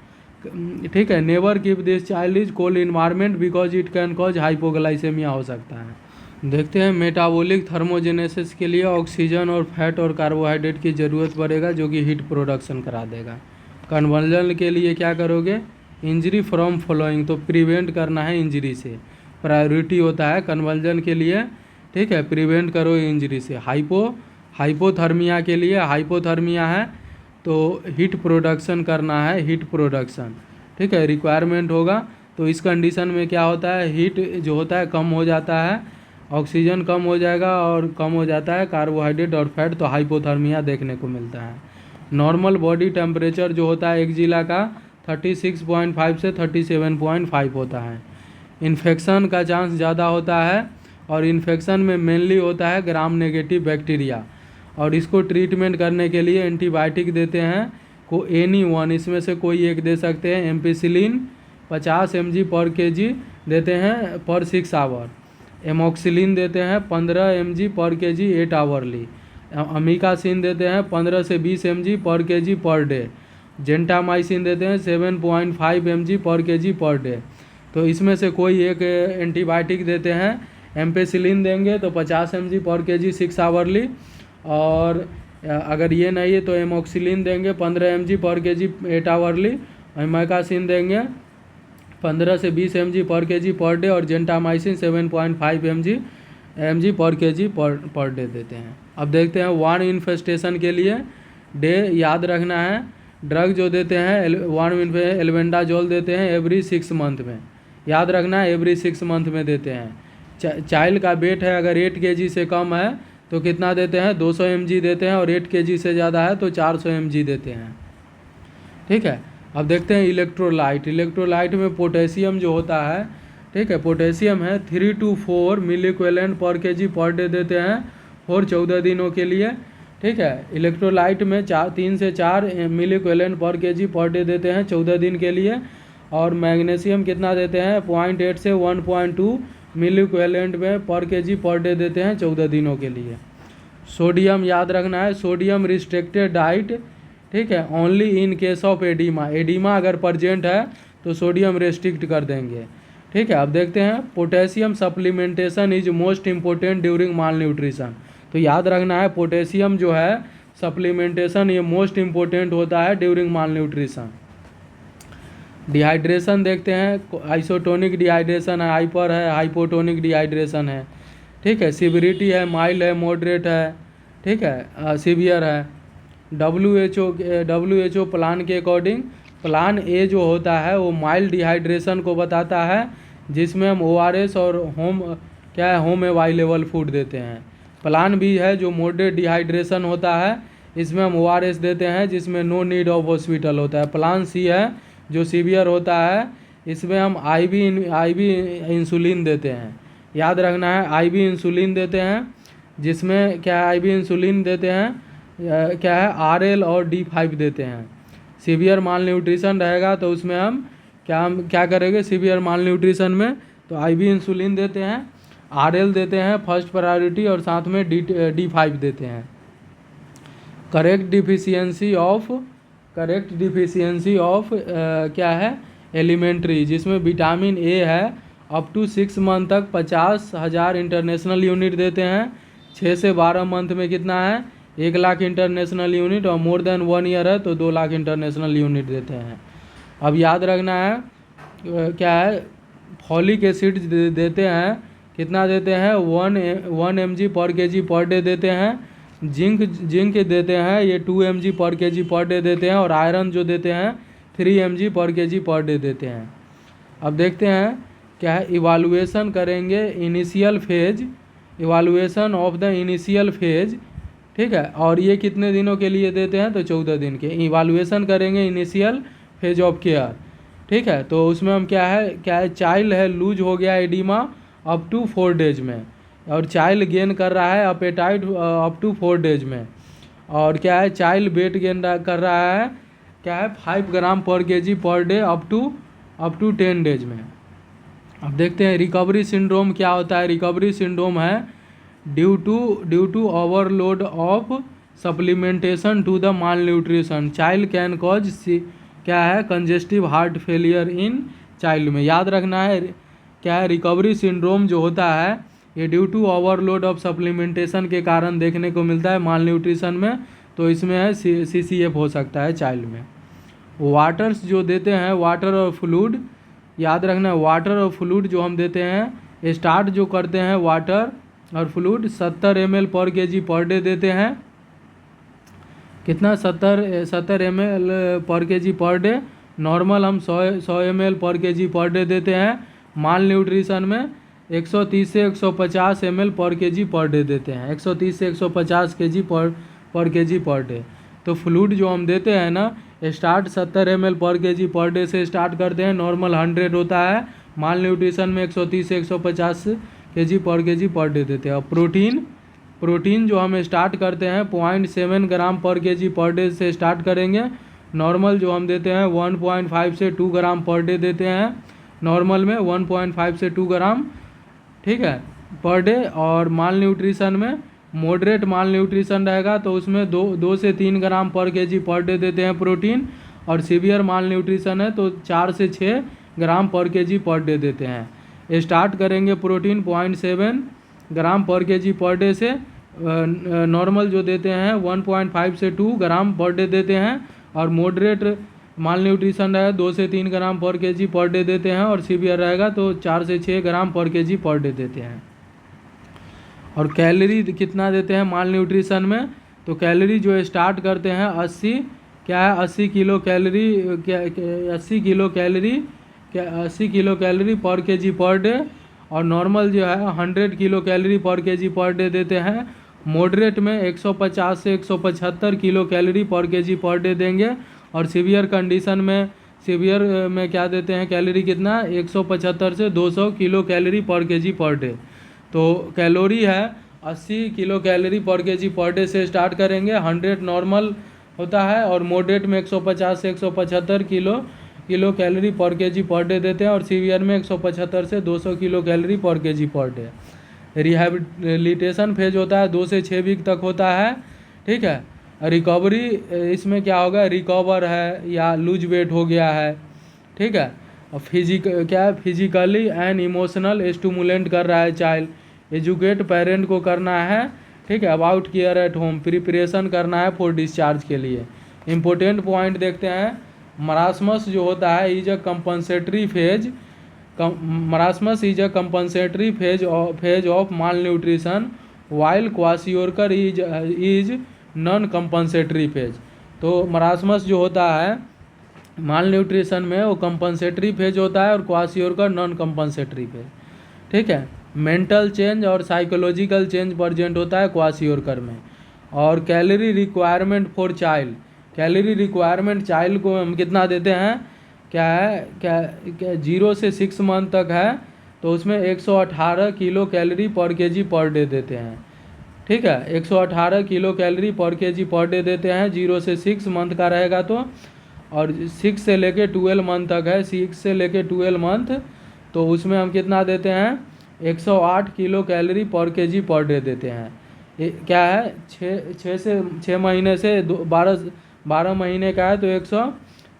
ठीक है, never keep this child is cold environment because it can cause hypoglycaemia हो सकता है। देखते हैं मेटाबॉलिक थर्मोजेनेसिस के लिए ऑक्सीजन और फैट और कार्बोहाइड्रेट की ज़रूरत पड़ेगा, जो कि हीट प्रोडक्शन करा देगा। कन्वर्जन के लिए क्या करोगे, इंजरी फ्रॉम फॉलोइंग, तो प्रिवेंट करना है इंजरी से, प्रायोरिटी होता है कन्वर्जन के लिए। ठीक है, प्रिवेंट करो इंजरी से। हाइपोथर्मिया के लिए, हाइपोथर्मिया है तो हीट प्रोडक्शन करना है, हीट प्रोडक्शन। ठीक है, रिक्वायरमेंट होगा। तो इस कंडीशन में क्या होता है, हीट जो होता है कम हो जाता है, ऑक्सीजन कम हो जाएगा और कम हो जाता है कार्बोहाइड्रेट और फैट, तो हाइपोथर्मिया देखने को मिलता है। नॉर्मल बॉडी टेम्परेचर जो होता है एक जिला का 36.5 से 37.5 होता है। इन्फेक्शन का चांस ज़्यादा होता है, और इन्फेक्शन में मेनली होता है ग्राम नेगेटिव बैक्टीरिया, और इसको ट्रीटमेंट करने के लिए एंटीबायोटिक देते हैं को एनी वन, इसमें से कोई एक दे सकते हैं। एम्पिसिलिन 50 mg/kg देते हैं पर 6 आवर। एमोक्सिलिन देते हैं 15 mg/kg 8 आवरली। अमीकासिन देते हैं 15 से 20 mg/kg पर डे। जेंटामाइसिन देते हैं 7.5 mg/kg पर डे। तो इसमें से कोई एक एंटीबायोटिक देते हैं। एम्पेसिलिन देंगे तो 50 mg/kg 6 आवरली, और अगर ये नहीं है तो एमोक्सिलिन देंगे 15 mg/kg 8 आवरली। अमीकासिन देंगे 15 से 20 mg/kg पर डे, और जेंटामाइसिन 7.5 mg/kg पर डे देते हैं। अब देखते हैं वार्म इन्फेस्टेशन के लिए डे याद रखना है। ड्रग जो देते हैं वार्म एल्बेंडाजोल देते हैं एवरी 6 मंथ में। याद रखना है एवरी 6 मंथ में देते हैं। चाइल्ड का वेट है अगर 8 kg से कम है तो कितना देते हैं, 200 mg देते हैं, और 8 kg से ज़्यादा है तो 400 mg देते हैं। ठीक है, अब देखते हैं इलेक्ट्रोलाइट। इलेक्ट्रोलाइट में पोटेशियम जो होता है, ठीक है, पोटेशियम है 3 to 4 मिली इक्विवेलेंट पर kg पर डे देते हैं और 14 दिनों के लिए। ठीक है, इलेक्ट्रोलाइट में 3 से 4 मिली इक्विवेलेंट पर kg पर डे देते हैं 14 दिन के लिए। और मैग्नीशियम कितना देते हैं, 0.8 से 1.2 मिली इक्विवेलेंट में पर kg पर डे देते हैं 14 दिनों के लिए। सोडियम याद रखना है, सोडियम रिस्ट्रिक्टेड डाइट, ठीक है, only in case of oedema. Oedema अगर प्रजेंट है तो सोडियम रेस्ट्रिक्ट कर देंगे। ठीक है, अब देखते हैं potassium supplementation is most important during mall nutrition. तो याद रखना है पोटेशियम जो है सप्लीमेंटेशन ये मोस्ट इम्पोर्टेंट होता है ड्यूरिंग माल न्यूट्रिशन। डिहाइड्रेशन देखते हैं, आइसोटोनिक डिहाइड्रेशन है, हाइपर है, हाइपोटोनिक डिहाइड्रेशन है। ठीक है, सिविरिटी है, माइल्ड है, मॉडरेट है, ठीक है, सीवियर है। WHO प्लान के अकॉर्डिंग प्लान ए जो होता है वो माइल्ड डिहाइड्रेशन को बताता है, जिसमें हम ORS और होम अवेलेबल फूड देते हैं। प्लान बी है जो मॉडरेट डिहाइड्रेशन होता है, इसमें हम ORS देते हैं जिसमें नो नीड ऑफ हॉस्पिटल होता है। प्लान सी है जो सीवियर होता है, इसमें हम IV इंसुलिन देते हैं। याद रखना है IV इंसुलिन देते हैं, जिसमें क्या है IV इंसुलिन देते हैं क्या है RL और D5 देते हैं। सीवियर माल न्यूट्रिशन रहेगा तो उसमें हम क्या करेंगे, सीवियर माल न्यूट्रिशन में तो IV इंसुलिन देते हैं, RL देते हैं फर्स्ट प्रायोरिटी, और साथ में D5 देते हैं। करेक्ट डिफिशियंसी ऑफ क्या है एलिमेंट्री, जिसमें विटामिन A है अप टू 6 मंथ तक 50,000 इंटरनेशनल यूनिट देते हैं। 6 से 12 मंथ में कितना है, 1 लाख इंटरनेशनल यूनिट, और मोर देन 1 ईयर है तो 2 लाख इंटरनेशनल यूनिट देते हैं। अब याद रखना है क्या है फॉलिक एसिड देते हैं, कितना देते हैं 1 mg पर kg पर डे देते हैं। जिंक देते हैं ये 2 mg पर kg पर डे देते हैं, और आयरन जो देते हैं 3 mg पर kg पर डे देते हैं। अब देखते हैं क्या है इवालुएशन करेंगे initial phase, evaluation of the initial phase. ठीक है, और ये कितने दिनों के लिए देते हैं तो 14 दिन के। इवालुएशन करेंगे इनिशियल फेज ऑफ केयर। ठीक है, तो उसमें हम क्या है चाइल्ड है लूज हो गया एडिमा अप टू 4 डेज में, और चाइल्ड गेन कर रहा है अपेटाइट अप टू 4 डेज में, और क्या है चाइल्ड वेट गेन कर रहा है क्या है 5 ग्राम पर kg पर डे अप टू 10 डेज में। अब देखते हैं रिकवरी सिंड्रोम क्या होता है। रिकवरी सिंड्रोम है due to overload of supplementation to the malnutrition, child can cause क्या है congestive heart failure in child में। याद रखना है क्या है रिकवरी सिंड्रोम जो होता है ये due to overload of supplementation के कारण देखने को मिलता है माल न्यूट्रिशन में, तो इसमें है CCF हो सकता है चाइल्ड में। वाटर्स जो देते हैं वाटर और फ्लूड, याद रखना वाटर और फ्लूड जो हम देते हैं स्टार्ट जो करते हैं वाटर और फ्लूड 70 ml पर kg पर डे देते हैं। कितना 70 ml पर kg पर डे, नॉर्मल हम 100 ml पर kg पर डे देते हैं। माल न्यूट्रिशन में 130 से 150 ml पर kg पर डे देते हैं, 130 से 150 kg पर kg पर डे। तो फ्लूड जो हम देते हैं ना स्टार्ट 70 ml पर kg पर डे से स्टार्ट करते हैं, नॉर्मल 100 होता है, माल न्यूट्रिशन में 130 से 150 kg पर डे देते हैं। प्रोटीन जो हम स्टार्ट करते हैं 0.7 ग्राम पर kg पर डे से स्टार्ट करेंगे, नॉर्मल जो हम देते हैं 1.5 से 2 ग्राम पर डे देते हैं, नॉर्मल में 1.5 से 2 ग्राम, ठीक है, पर डे। और माल न्यूट्रिशन में मॉडरेट माल न्यूट्रिशन रहेगा तो उसमें 2 से 3 ग्राम पर kg पर डे देते हैं प्रोटीन, और सीवियर माल न्यूट्रिशन है तो 4 से 6 ग्राम पर kg पर डे देते हैं। स्टार्ट करेंगे प्रोटीन 0.7 ग्राम पर kg पर डे से, नॉर्मल जो देते हैं 1.5 से 2 ग्राम पर डे देते हैं, और मॉडरेट माल न्यूट्रिशन रहेगा 2 से 3 ग्राम पर kg पर डे देते हैं, और सीवियर रहेगा तो 4 से 6 ग्राम पर kg पर डे देते हैं। और कैलोरी कितना देते हैं माल न्यूट्रिशन में, तो कैलोरी जो स्टार्ट करते हैं 80 किलो कैलोरी 80 किलो कैलोरी पर केजी पर डे, और नॉर्मल जो है 100 किलो कैलोरी पर केजी पर डे देते हैं। मॉडरेट में 150 से 175 किलो कैलोरी पर केजी पर डे देंगे, और सीवियर कंडीशन में, सीवियर में क्या देते हैं कैलोरी कितना, 175 से 200 किलो कैलोरी पर केजी पर डे। तो कैलोरी है 80 किलो कैलोरी पर केजी पर डे से स्टार्ट करेंगे, 100 नॉर्मल होता है, और मॉडरेट में 150 से 175 किलो कैलोरी पर केजी पर डे देते हैं, और सीवियर में 175 से 200 किलो कैलोरी पर KG per day. Rehabilitation phase होता है 2 से 6 वीक तक होता है, ठीक है। रिकवरी इसमें क्या होगा, रिकवर है या लूज वेट हो गया है, ठीक है। और क्या है, फिजिकली एंड इमोशनल स्टिमुलेंट कर रहा है चाइल्ड, एजुकेट पेरेंट को करना है, ठीक है। About care at home, preparation करना है फॉर डिस्चार्ज के लिए। इंपॉर्टेंट पॉइंट देखते हैं, मरासमस जो होता है is a compensatory phase, marasmus is a compensatory phase of mall nutrition, while kwashiorkor is non compensatory phase. तो मरासमस जो होता है माल न्यूट्रिशन में वो कंपनसेटरी फेज होता है, और क्वाशियोरकर नॉन कंपनसेटरी फेज, ठीक है। मेंटल चेंज और साइकोलॉजिकल चेंज प्रेजेंट होता है क्वाशियोरकर में। और calorie requirement for child, calorie requirement child को हम कितना देते हैं, क्या है, क्या 0 से 6 मंथ तक है, तो उसमें 118 किलो कैलोरी पर केजी पर डे देते हैं, ठीक है। 118 किलो कैलोरी पर केजी पर डे देते हैं, 0 से 6 मंथ का रहेगा तो, और 6 से लेके 12 मंथ तक है, 6 से लेके 12 मंथ, तो उसमें हम कितना देते हैं, 108 किलो कैलोरी पर केजी पर डे देते हैं। क्या है, 6 महीने से 12 महीने का है, तो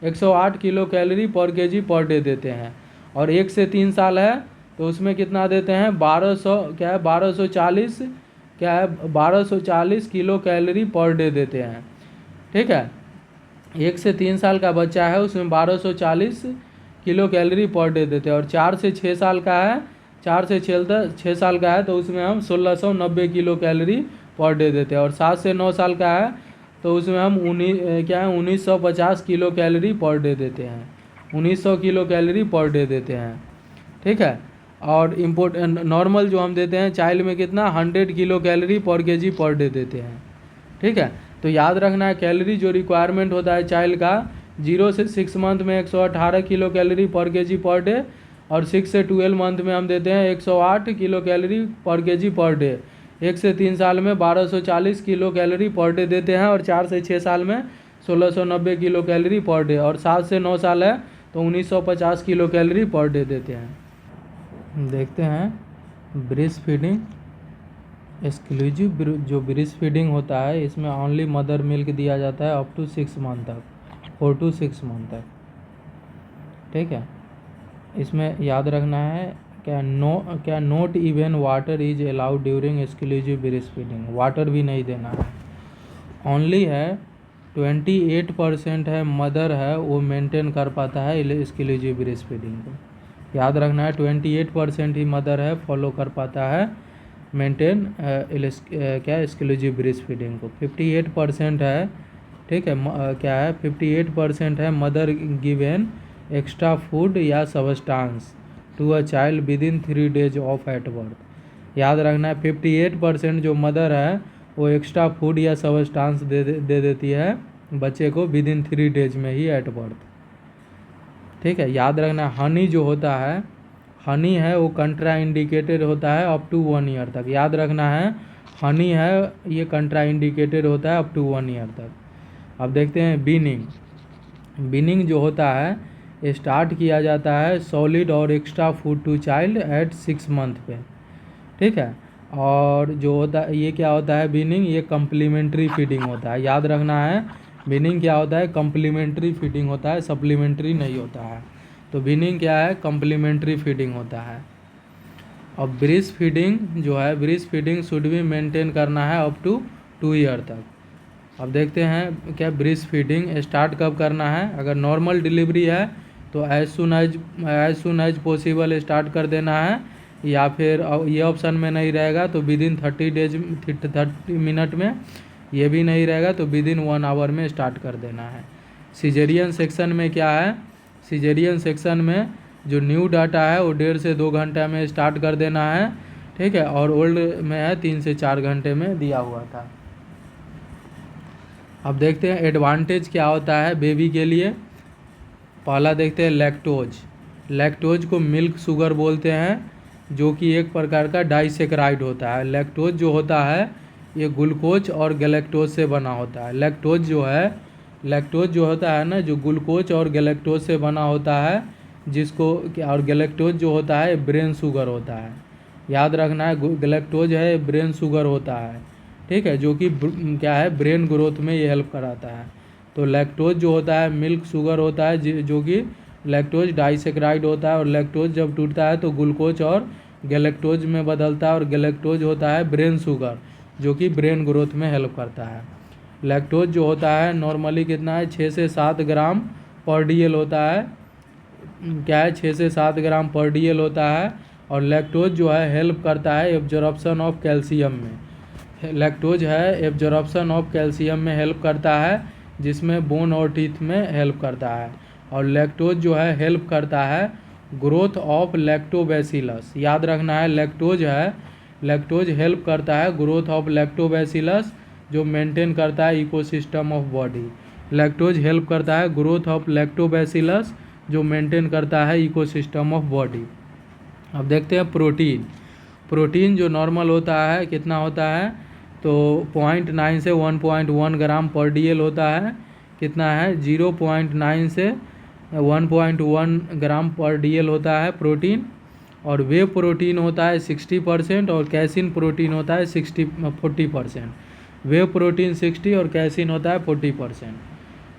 108 किलो कैलोरी पर केजी पर डे देते हैं। और 1 से 3 साल है, तो उसमें कितना देते हैं, 1240 किलो कैलोरी पर डे देते हैं, ठीक है। 1 से 3 साल का बच्चा है, उसमें 1240 किलो कैलोरी पर डे देते हैं। और 4 से 6 साल का है, 4 से 6 साल का है, तो उसमें हम 1690 किलो कैलोरी पर डे देते हैं। और 7 से 9 साल का है, तो उसमें हम 1950 किलो कैलोरी पर डे देते हैं, 1900 किलो कैलोरी पर डे देते हैं, ठीक है। और नॉर्मल जो हम देते हैं चाइल्ड में कितना, 100 किलो कैलोरी पर केजी पर डे देते हैं, ठीक है। तो याद रखना है कैलोरी जो रिक्वायरमेंट होता है चाइल्ड का, 0 से 6 मंथ में 118 किलो कैलोरी पर केजी पर डे, और 6 से 12 मंथ में हम देते हैं 108 किलो कैलोरी पर केजी पर डे। 1 से 3 साल में 1240 किलो कैलोरी पर डे देते हैं, और 4 से 6 साल में 1690 किलो कैलोरी पर डे, और 7 से 9 साल है तो 1950 किलो कैलोरी पर डे देते हैं। देखते हैं ब्रेस्ट फीडिंग। एक्सक्लूसिव जो ब्रेस्ट फीडिंग होता है, इसमें ओनली मदर मिल्क दिया जाता है अप टू 6 मंथ तक, 4 to 6 मंथ तक, ठीक है। इसमें याद रखना है क्या not even water is allowed during exclusive breast feeding, water भी नहीं देना है। ओनली है 28% है मदर है वो मेंटेन कर पाता है एक्सक्लूसिव ब्रेस्ट फीडिंग को। याद रखना है 28% ही मदर है फॉलो कर पाता है मेंटेन क्या एक्सक्लूसिव ब्रेस्ट फीडिंग को। 58% है, ठीक है, क्या है 58% है मदर गिवेन एक्स्ट्रा फूड या substance to a child within 3 days of at birth. याद रखना है 58% जो मदर है वो एक्स्ट्रा फूड या सबस्टांस दे देती है बच्चे को विद इन 3 days में ही एट बर्थ, ठीक है। याद रखना हनी जो होता है, हनी है वो कंट्रा इंडिकेटेड होता है अप टू 1 ईयर तक। याद रखना है हनी है ये कंट्रा इंडिकेटेड होता है अप टू 1 ईयर तक। अब देखते हैं बीनिंग। बीनिंग जो होता है स्टार्ट किया जाता है सॉलिड और extra food to child at 6 month पे, ठीक है। और जो होता है ये क्या होता है बीनिंग, ये कम्प्लीमेंट्री फीडिंग होता है। याद रखना है बीनिंग क्या होता है, कम्प्लीमेंट्री फीडिंग होता है, सप्लीमेंट्री नहीं होता है। तो बीनिंग क्या है, कम्प्लीमेंट्री फीडिंग होता है। और ब्रेस्ट फीडिंग जो है, ब्रेस्ट फीडिंग शुड भी मेंटेन करना है अप टू 2 ईयर तक। अब देखते हैं क्या ब्रेस्ट फीडिंग स्टार्ट कब करना है। अगर नॉर्मल डिलीवरी है तो as soon as possible start कर देना है, या फिर ये ऑप्शन में नहीं रहेगा तो विद इन 30 मिनट में, ये भी नहीं रहेगा तो विद इन 1 आवर में स्टार्ट कर देना है। सिजेरियन सेक्शन में क्या है, सिजेरियन सेक्शन में जो न्यू डाटा है वो 1.5 से 2 घंटे में स्टार्ट कर देना है, ठीक है, और ओल्ड में है 3 से 4 घंटे में दिया हुआ था। अब देखते हैं एडवांटेज क्या होता है बेबी के लिए। पहला देखते हैं लैक्टोज। लैक्टोज को मिल्क शुगर बोलते हैं, जो कि एक प्रकार का डाइसेक्राइड होता है। लैक्टोज जो होता है ये ग्लूकोज और गैलेक्टोज से बना होता है। लैक्टोज जो होता है ना, जो ग्लूकोज और गैलेक्टोज से बना होता है, जिसको और गैलेक्टोज जो होता है ब्रेन शुगर होता है। याद रखना है, गैलेक्टोज है ब्रेन शुगर होता है, ठीक है, जो कि क्या है ब्रेन ग्रोथ में ये हेल्प कराता है। तो लैक्टोज जो होता है मिल्क शुगर होता है, जो कि लैक्टोज डाइसेक्राइड होता है, और लैक्टोज जब टूटता है तो ग्लूकोज और गैलेक्टोज में बदलता है, और गैलेक्टोज होता है ब्रेन शुगर, जो कि ब्रेन ग्रोथ में हेल्प करता है। लैक्टोज जो होता है नॉर्मली कितना है 6 से 7 ग्राम पर डीएल होता है, क्या है 6 से 7 ग्राम पर डीएल होता है। और लैक्टोज जो है हेल्प करता है एब्जॉर्प्शन ऑफ कैल्शियम में। लैक्टोज है एब्जॉर्प्शन ऑफ कैल्शियम में हेल्प करता है, जिसमें बोन और टीथ में हेल्प करता है। और लैक्टोज जो है हेल्प करता है ग्रोथ ऑफ लैक्टोबैसिलस। याद रखना है लैक्टोज हेल्प करता है ग्रोथ ऑफ लैक्टोबैसिलस, जो मेंटेन करता है ecosystem of body. Lactose help करता है ग्रोथ ऑफ लैक्टोबैसिलस, जो मेंटेन करता है इकोसिस्टम ऑफ बॉडी। अब देखते हैं प्रोटीन जो नॉर्मल होता है कितना होता है, तो 0.9 से 1.1 ग्राम पर डीएल होता है। कितना है 0.9 से 1.1 ग्राम पर डीएल होता है प्रोटीन। और वे प्रोटीन होता है 60% और कैसिन प्रोटीन होता है 40%। वे प्रोटीन 60 और कैसिन होता है 40%,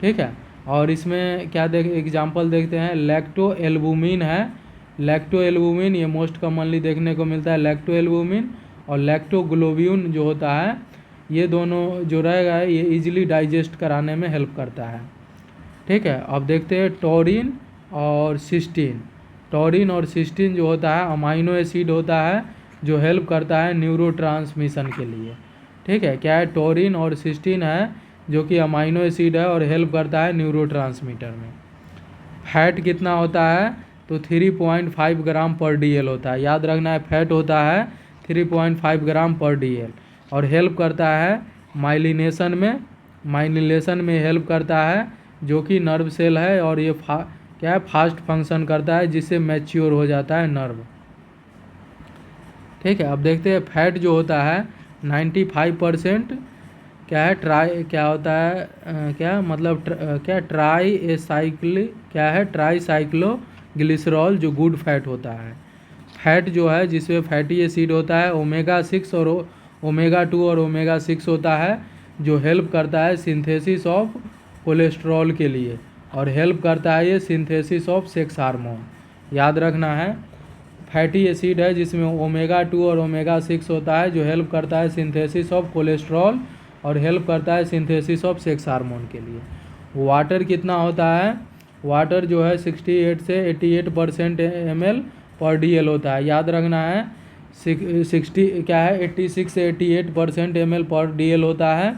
ठीक है। और इसमें क्या एग्जांपल देखते हैं, लैक्टो एल्बुमिन है। लैक्टो एल्बुमिन ये मोस्ट कॉमनली देखने को मिलता है, लैक्टो एल्बुमिन। और लैक्टोग्लोब्यून जो होता है, ये दोनों जो रहेगा ये इजीली डाइजेस्ट कराने में हेल्प करता है, ठीक है। अब देखते हैं टॉरिन और सिस्टीन। टॉरिन और सिस्टीन जो होता है अमाइनो एसिड होता है, जो हेल्प करता है न्यूरोट्रांसमिशन के लिए, ठीक है। क्या है टॉरिन और सिस्टीन है, जो कि अमाइनो एसिड है और हेल्प करता है न्यूरोट्रांसमीटर में। फैट कितना होता है, तो 3.5 ग्राम पर डीएल होता है। याद रखना है फैट होता है 3.5 ग्राम पर डीएल, और हेल्प करता है माइलिनेशन में हेल्प करता है, जो कि नर्व सेल है, और ये क्या है फास्ट फंक्शन करता है, जिससे मैच्योर हो जाता है नर्व, ठीक है। अब देखते हैं फैट जो होता है 95% क्या है क्या होता है क्या मतलब क्या ट्राईसाइक्लोग्लिसरॉल, जो गुड फैट होता है। फैट जो है जिसमें फैटी एसिड होता है ओमेगा 6 और ओमेगा 2 और ओमेगा 6 होता है, जो हेल्प करता है सिंथेसिस ऑफ कोलेस्ट्रॉल के लिए, और हेल्प करता है ये सिंथेसिस ऑफ सेक्स हार्मोन। याद रखना है फैटी एसिड है जिसमें ओमेगा 2 और ओमेगा 6 होता है, जो हेल्प करता है सिंथेसिस ऑफ कोलेस्ट्रॉल और हेल्प करता है सिंथेसिस ऑफ सेक्स हार्मोन के लिए। वाटर कितना होता है, वाटर जो है 68 से 88% ml पर डीएल होता है। याद रखना है 86 से 88% ml पर डीएल होता है,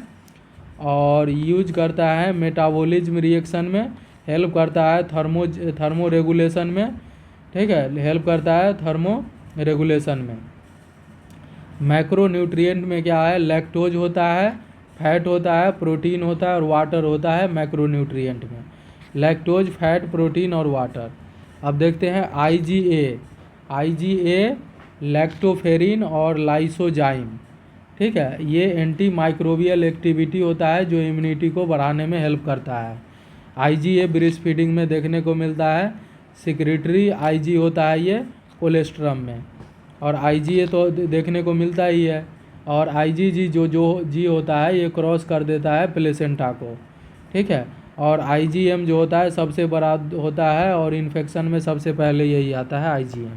और यूज करता है मेटाबॉलिज्म रिएक्शन में, हेल्प करता है थर्मो रेगुलेशन में, ठीक है, हेल्प करता है थर्मो रेगुलेशन में। मैक्रो न्यूट्रिएंट में क्या है, लैक्टोज होता है, फैट होता है, प्रोटीन होता है और वाटर होता है मैक्रो न्यूट्रिएंट में। लैक्टोज, फैट, प्रोटीन और वाटर। अब देखते हैं आईजीए लैक्टोफेरिन और लाइसोजाइम, ठीक है, ये एंटी माइक्रोबियल एक्टिविटी होता है, जो इम्यूनिटी को बढ़ाने में हेल्प करता है। आईजीए ब्रेस्ट फीडिंग में देखने को मिलता है। सिक्रेटरी आईजी होता है ये कोलेस्ट्रम में, और आईजीए तो देखने को मिलता ही है। और आईजीजी जो जी होता है ये क्रॉस कर देता है प्लेसेंटा को, ठीक है। और आईजीएम जो होता है सबसे बड़ा होता है, और इन्फेक्शन में सबसे पहले यही आता है आईजीएम।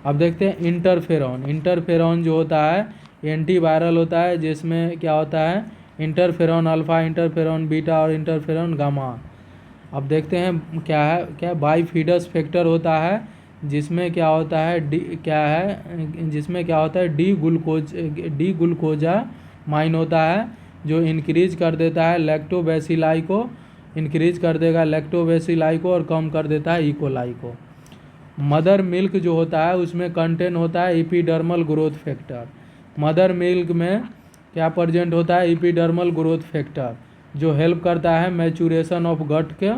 अब देखते हैं इंटरफेरॉन जो होता है एंटीवायरल होता है, जिसमें क्या होता है इंटरफेरॉन अल्फ़ा, इंटरफेरॉन बीटा और इंटरफेरॉन गामा। अब देखते हैं क्या बाइफिडस फैक्टर होता है, जिसमें क्या होता है डी ग्लूकोजा माइन होता है, जो इंक्रीज कर देता है लैक्टोबैसिलाई को, और कम कर देता है इकोलाई को। मदर मिल्क जो होता है उसमें कंटेन होता है epidermal growth factor. Mother milk में क्या प्रेजेंट होता है? एपिडर्मल ग्रोथ फैक्टर, जो हेल्प करता है मैचुरेशन ऑफ गट के,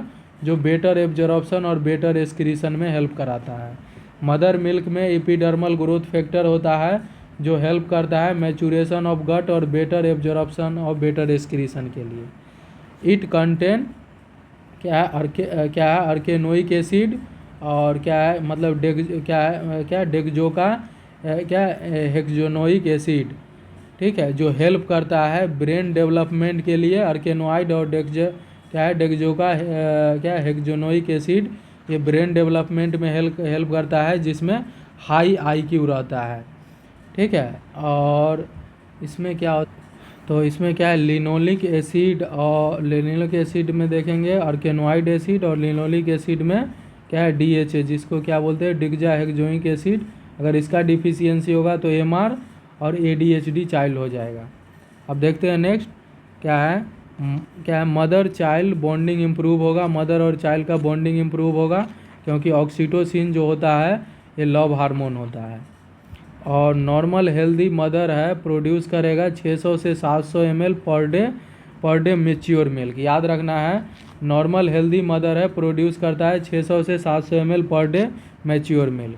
जो बेटर एब्जॉर्प्शन और बेटर एक्सक्रीशन में हेल्प कराता है। मदर मिल्क में एपिडर्मल ग्रोथ फैक्टर होता है जो हेल्प करता है मैचुरेशन ऑफ गट और बेटर एब्जॉर्प्शन और बेटर एक्सक्रीशन के लिए। इट कंटेन क्या है? अर्केनोइक एसिड और क्या है मतलब डेक्जो का क्या हेक्सोनोइक एसिड, ठीक है, जो हेल्प करता है ब्रेन डेवलपमेंट के लिए। अर्केनोइड और डेक्जो का क्या हेक्सोनोइक एसिड ये ब्रेन डेवलपमेंट में हेल्प करता है, जिसमें हाई आईक्यू रहता है, ठीक है। और इसमें क्या होता, तो इसमें क्या है लिनोलिक एसिड, और लिनोलिक एसिड में देखेंगे अर्केनोइड एसिड, और लिनोलिक एसिड में क्या है DHA, जिसको क्या बोलते हैं डिग्जा हेक्सोइक एसिड। अगर इसका डिफिशियंसी होगा तो MR और ADHD चाइल्ड हो जाएगा। अब देखते हैं नेक्स्ट क्या है मदर चाइल्ड बॉन्डिंग इम्प्रूव होगा। मदर और चाइल्ड का बॉन्डिंग इम्प्रूव होगा क्योंकि ऑक्सीटोसिन जो होता है ये लव हार्मोन होता है। और नॉर्मल हेल्दी मदर है प्रोड्यूस करेगा 600 से 700 ml per day mature milk. याद रखना है, नॉर्मल हेल्दी मदर है प्रोड्यूस करता है 600 से 700 ml per day mature milk.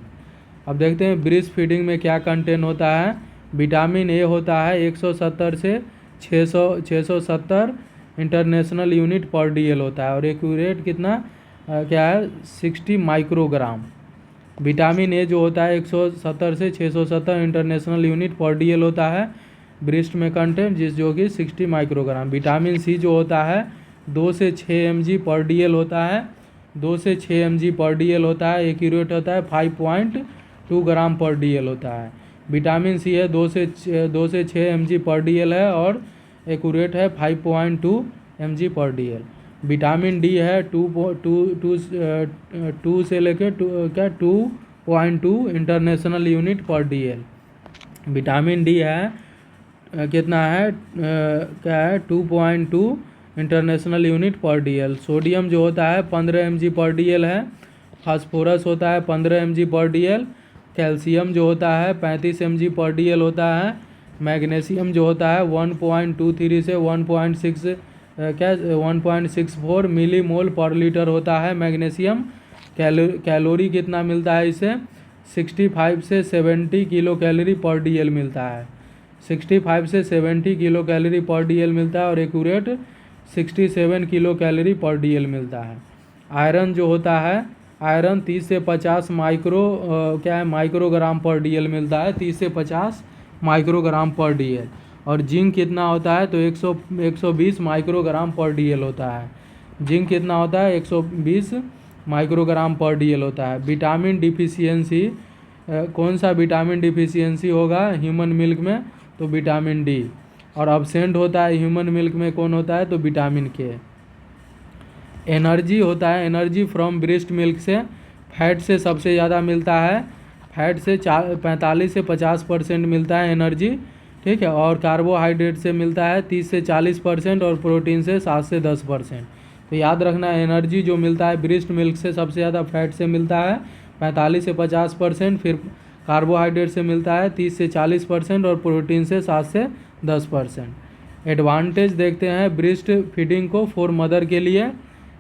अब देखते हैं ब्रेस्ट फीडिंग में क्या कंटेंट होता है। विटामिन ए होता है 170 से 670 इंटरनेशनल यूनिट पर DL होता है, और एक्यूरेट कितना क्या है 60 माइक्रोग्राम। विटामिन ए जो होता है 170 से 670 इंटरनेशनल यूनिट पर DL होता है ब्रेस्ट में कंटेंट, जो कि 60 माइक्रोग्राम। विटामिन सी जो होता है 2 से 6 mg पर DL होता है, 2 से 6 mg पर DL होता है। एक्यूरेट होता है 5.2 ग्राम पर DL होता है। विटामिन सी है 2 से 6 mg पर DL है, और एक्यूरेट है 5.2 mg पर DL। विटामिन डी है 2 से लेकर 2.2 इंटरनेशनल यूनिट पर DL। विटामिन डी है कितना है क्या है 2.2 इंटरनेशनल यूनिट पर DL। सोडियम जो होता है 15 mg पर DL है। फास्फोरस होता है 15 mg पर DL। कैल्शियम जो होता है 35 mg पर DL होता है। मैग्नीशियम जो होता है 1.23 से 1.64 मिली मोल पर लीटर होता है मैग्नीशियम। कैलोरी कितना मिलता है इसे? 65 से 70 किलो कैलोरी पर DL मिलता है। 65 से 70 किलो कैलोरी पर DL मिलता है, और एक्यूरेट 67 किलो कैलोरी पर DL मिलता है। आयरन जो होता है, आयरन 30 से 50 माइक्रोग्राम पर DL मिलता है, 30 से 50 माइक्रोग्राम पर DL। और जिंक कितना होता है? तो 120 माइक्रोग्राम पर DL होता है। जिंक कितना होता है? 120 माइक्रोग्राम पर DL होता है। विटामिन डिफिशियंसी, कौन सा विटामिन डिफिशियंसी होगा ह्यूमन मिल्क में? तो विटामिन डी। और अब्सेंट होता है ह्यूमन मिल्क में कौन होता है? तो विटामिन के। एनर्जी होता है, एनर्जी फ्रॉम ब्रेस्ट मिल्क से फैट से सबसे ज़्यादा मिलता है। फैट से 45 से 50% मिलता है एनर्जी, ठीक है। और कार्बोहाइड्रेट से मिलता है 30 से 40%, और प्रोटीन से 7 से 10%। तो याद रखना एनर्जी जो मिलता है ब्रेस्ट मिल्क से सबसे ज़्यादा फैट से मिलता है 45 से 50%, फिर कार्बोहाइड्रेट से मिलता है 30 से 40%, और प्रोटीन से 7 से 10%। एडवांटेज देखते हैं ब्रेस्ट फीडिंग को फॉर मदर के लिए।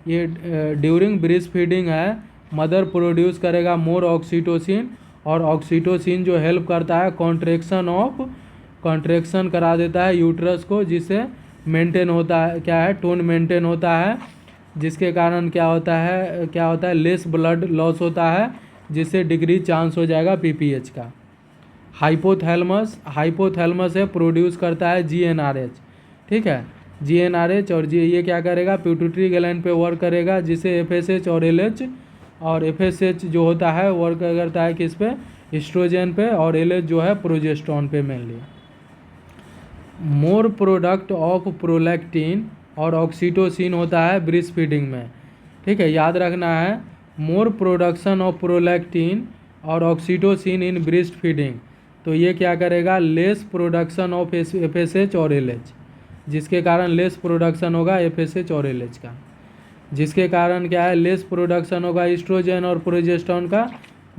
ये ड्यूरिंग ब्रेस्ट फीडिंग है, मदर प्रोड्यूस करेगा मोर ऑक्सीटोसिन, और ऑक्सीटोसिन जो हेल्प करता है कॉन्ट्रैक्शन करा देता है यूट्रस को, जिससे मेंटेन होता है क्या है टोन मेंटेन होता है, जिसके कारण क्या होता है लेस ब्लड लॉस होता है, जिससे डिक्रीज चांस हो जाएगा PPH का। हाइपोथैलेमस है प्रोड्यूस करता है GnRH, ठीक है। GnRH और ये क्या करेगा पिट्यूटरी ग्लैंड पे वर्क करेगा, जिससे FSH और LH, और FSH जो होता है वर्क करता है किस पे? एस्ट्रोजन पे, और LH जो है प्रोजेस्टेरोन पे mainly. More product of prolactin और ऑक्सीटोसिन होता है ब्रेस्ट फीडिंग में, ठीक है। याद रखना है मोर प्रोडक्शन ऑफ प्रोलैक्टिन और ऑक्सीटोसिन इन ब्रेस्ट फीडिंग, तो ये क्या करेगा लेस प्रोडक्शन ऑफ FSH और LH, जिसके कारण लेस प्रोडक्शन होगा FSH और LH का, जिसके कारण क्या है लेस प्रोडक्शन होगा एस्ट्रोजन और प्रोजेस्टेरोन का,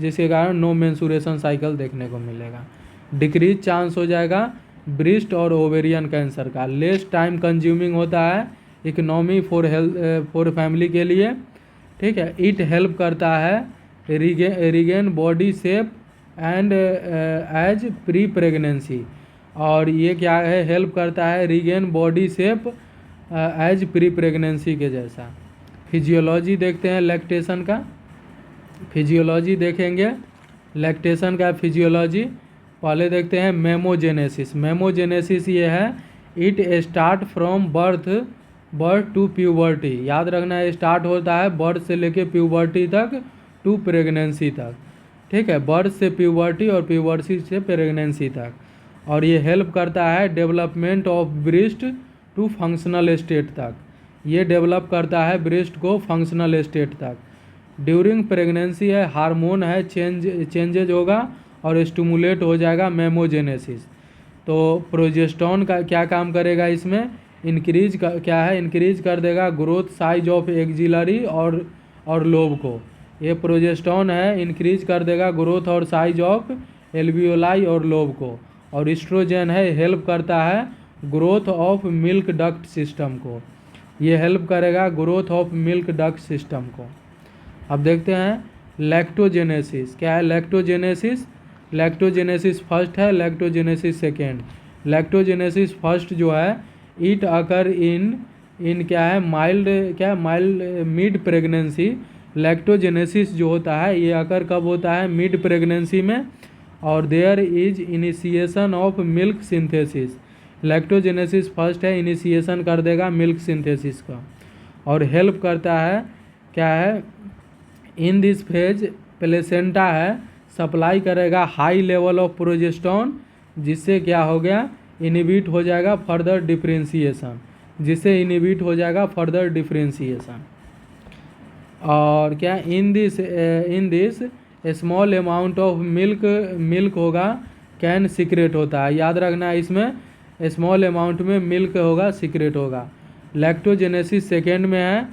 जिसके कारण नो मेंसुरेशन साइकिल देखने को मिलेगा। डिक्रीज चांस हो जाएगा ब्रेस्ट और ओवेरियन कैंसर का। लेस टाइम कंज्यूमिंग होता है economy for health for family के लिए, ठीक है। इट हेल्प करता है regain body shape and as pre pregnancy, और ये क्या है, हेल्प करता है regain body shape as pre pregnancy के जैसा। फिजियोलॉजी देखते हैं लैक्टेशन का, फिजियोलॉजी देखेंगे लैक्टेशन का फिजियोलॉजी। पहले देखते हैं मेमोजेनेसिस। मेमोजेनेसिस ये है it start from birth to puberty. याद रखना है, स्टार्ट होता है बर्थ से लेके प्यूबर्टी तक टू प्रेगनेंसी तक, ठीक है। बर्थ से प्यूबर्टी और प्यूबर्टी से प्रेगनेंसी तक, और ये हेल्प करता है development of breast to functional state तक। ये डेवलप करता है ब्रेस्ट को फंक्शनल स्टेट तक। ड्यूरिंग प्रेगनेंसी है हार्मोन है चेंजेज होगा और स्टिमुलेट हो जाएगा मेमोजेनेसिस। तो प्रोजेस्टेरोन का क्या काम करेगा इसमें, क्या है, इंक्रीज कर देगा ग्रोथ साइज ऑफ एक्सिलरी और लोब को। ये प्रोजेस्टेरोन है इंक्रीज कर देगा ग्रोथ और साइज ऑफ एल्वियोलाई और लोब को। और एस्ट्रोजन है हेल्प करता है growth of milk duct system को। ये हेल्प करेगा growth of milk duct system को। अब देखते हैं लैक्टोजेनेसिस। क्या है लैक्टोजेनेसिस, लैक्टोजेनेसिस फर्स्ट है, लैक्टोजेनेसिस सेकेंड। लैक्टोजेनेसिस फर्स्ट जो है इट अकर इन क्या है माइल्ड मिड प्रेगनेंसी। लैक्टोजेनेसिस जो होता है ये अकर कब होता है, मिड प्रेगनेंसी में, और there is initiation of milk synthesis. Lactogenesis first है, इनिशिएशन कर देगा मिल्क सिंथेसिस का, और हेल्प करता है क्या है, इन दिस फेज प्लेसेंटा है सप्लाई करेगा हाई लेवल ऑफ प्रोजेस्टेरोन, जिससे क्या हो गया, इनिबिट हो जाएगा फर्दर डिफ्रेंशिएशन, जिससे इनिबिट हो जाएगा फर्दर डिफ्रेंशिएशन। और क्या in this small amount of milk होगा कैन सीक्रेट होता है। याद रखना है इसमें स्मॉल अमाउंट में मिल्क होगा सीक्रेट होगा। लैक्टोजेनेसिस सेकेंड में है,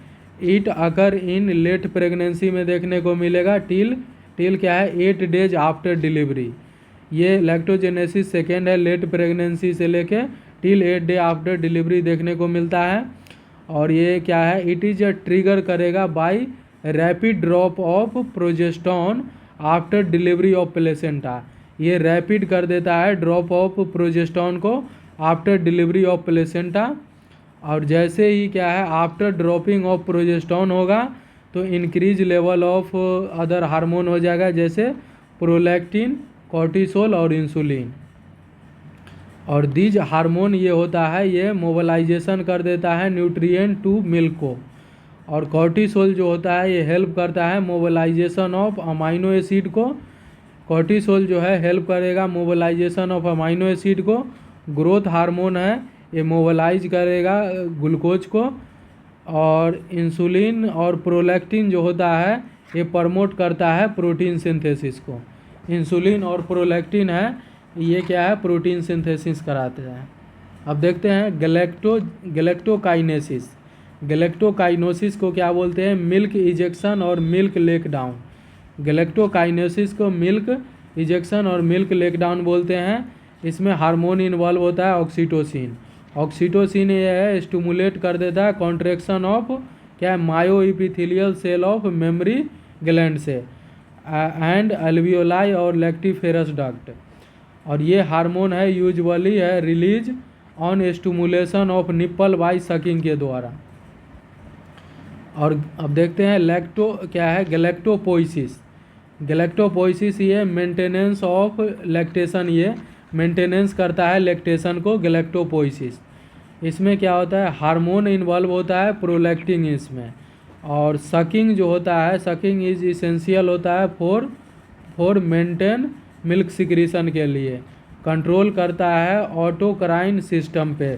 it occur in late pregnancy में देखने को मिलेगा टिल क्या है 8 डेज आफ्टर डिलीवरी। ये लैक्टोजेनेसिस सेकेंड है, लेट प्रेगनेंसी से लेके टिल 8 डे आफ्टर डिलीवरी देखने को मिलता है। और ये क्या है, इट इज ट्रिगर करेगा by rapid drop of progesterone after delivery of placenta. ये रैपिड कर देता है ड्रॉप ऑफ प्रोजेस्टेरोन को आफ्टर डिलीवरी ऑफ प्लेसेंटा। और जैसे ही क्या है आफ्टर ड्रॉपिंग ऑफ प्रोजेस्टेरोन होगा तो increase level of other hormone हो जाएगा, जैसे प्रोलैक्टिन, कॉर्टिसोल और इंसुलिन। और दीज हार्मोन ये होता है ये मोबिलाइजेशन कर देता है न्यूट्रिएंट टू मिल्क को। और कॉर्टिसोल जो होता है ये हेल्प करता है मोबिलाइजेशन ऑफ अमाइनो एसिड को। कॉर्टिसोल जो है हेल्प करेगा मोबिलाइजेशन ऑफ अमाइनो एसिड को। ग्रोथ हार्मोन है ये मोबिलाइज करेगा ग्लूकोज को। और इंसुलिन और प्रोलैक्टिन जो होता है ये प्रमोट करता है प्रोटीन सिंथेसिस को। इंसुलिन और प्रोलैक्टिन है ये क्या है, प्रोटीन सिंथेसिस कराते हैं। अब देखते हैं गैलेक्टोकाइनेसिस। गैलेक्टोकाइनेसिस को क्या बोलते हैं, मिल्क इजेक्शन और मिल्क लेक डाउन। गैलेक्टोकाइनेसिस को मिल्क इजेक्शन और मिल्क लेक डाउन बोलते हैं। इसमें हार्मोन इन्वॉल्व होता है ऑक्सीटोसिन। ऑक्सीटोसिन ये है स्टिमुलेट कर देता है कॉन्ट्रैक्शन ऑफ क्या है myo epithelial cell of mammary gland से एंड अल्वियोलाई और लैक्टिफेरस डक्ट। और ये हार्मोन है यूजुअली है release on stimulation of nipple by sucking के द्वारा। और अब देखते हैं क्या है गैलेक्टोपोइसिस। गैलेक्टोपोइसिस ये मेंटेनेंस ऑफ लैक्टेशन, ये मेंटेनेंस करता है लैक्टेशन को गैलेक्टोपोइसिस। इसमें क्या होता है, हार्मोन इन्वॉल्व होता है प्रोलैक्टिन इसमें। और सकिंग जो होता है, सकिंग इज इसेंशियल होता है फॉर मेंटेन मिल्क सिक्रीशन के लिए। कंट्रोल करता है ऑटोक्राइन सिस्टम पे।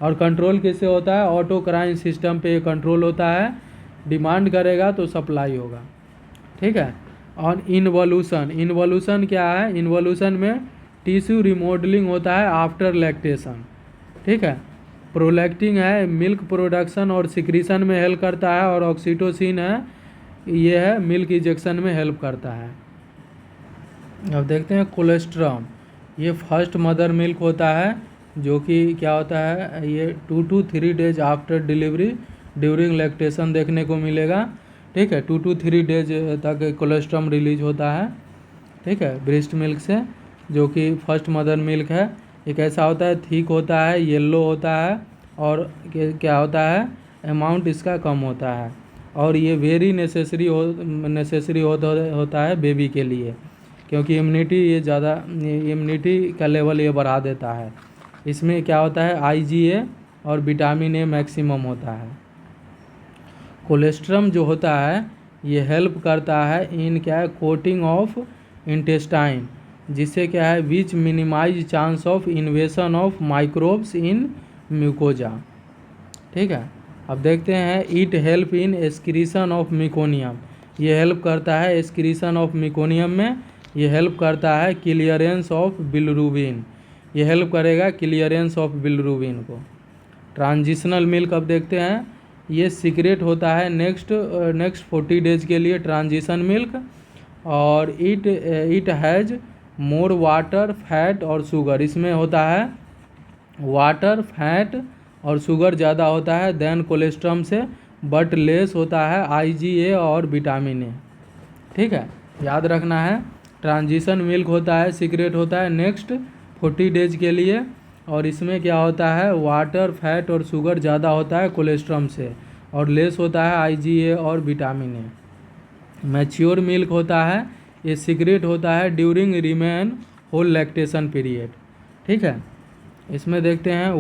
और कंट्रोल किससे होता है, ऑटोक्राइन सिस्टम पे कंट्रोल होता है। डिमांड करेगा तो सप्लाई होगा, ठीक है। और इन्वोल्यूशन क्या है, इन्वोल्यूशन में टिश्यू रिमॉडलिंग होता है आफ्टर लैक्टेशन, ठीक है। प्रोलैक्टिन है मिल्क प्रोडक्शन और सिक्रीशन में हेल्प करता है। और ऑक्सीटोसिन है ये है मिल्क इजेक्शन में हेल्प करता है। अब देखते हैं कोलेस्ट्रम। ये फर्स्ट मदर मिल्क होता है, जो कि क्या होता है, ये 2 to 3 days after delivery during lactation देखने को मिलेगा। ठीक है, 2 to 3 डेज तक कोलेस्ट्रम रिलीज होता है। ठीक है, ब्रेस्ट मिल्क से, जो कि फर्स्ट मदर मिल्क है। ये कैसा होता है, थिक होता है, येलो होता है, और क्या होता है, अमाउंट इसका कम होता है, और ये वेरी नेसेसरी होता है बेबी के लिए, क्योंकि इम्यूनिटी का लेवल ये बढ़ा देता है। इसमें क्या होता है, IgA और विटामिन ए मैक्सिमम होता है। कोलेस्ट्रम जो होता है ये हेल्प करता है इन क्या है, कोटिंग ऑफ इंटेस्टाइन, जिससे क्या है, which minimize chance of invasion of microbes in mucosa. ठीक है, अब देखते हैं, it help in excretion of meconium. ये हेल्प करता है एक्सक्रीशन ऑफ मिकोनियम में। ये हेल्प करता है क्लियरेंस ऑफ बिलिरुबिन। ये हेल्प करेगा क्लियरेंस ऑफ बिलिरुबिन को। ट्रांजिशनल मिल्क अब देखते हैं, ये सीक्रेट होता है नेक्स्ट 40 डेज के लिए ट्रांजिशन मिल्क, और it has more water, fat और शुगर। इसमें होता है वाटर, फैट और शुगर ज़्यादा होता है देन कोलेस्ट्रम से, बट लेस होता है IgA और विटामिन ए। ठीक है, याद रखना है, ट्रांजिशन मिल्क होता है, सीक्रेट होता है नेक्स्ट 40 डेज के लिए, और इसमें क्या होता है, वाटर, फैट और शुगर ज़्यादा होता है कोलेस्ट्रम से, और लेस होता है IgA और विटामिन ए। मैच्योर मिल्क होता है, ये सीक्रेट होता है during remain whole lactation period. ठीक है, इसमें देखते हैं,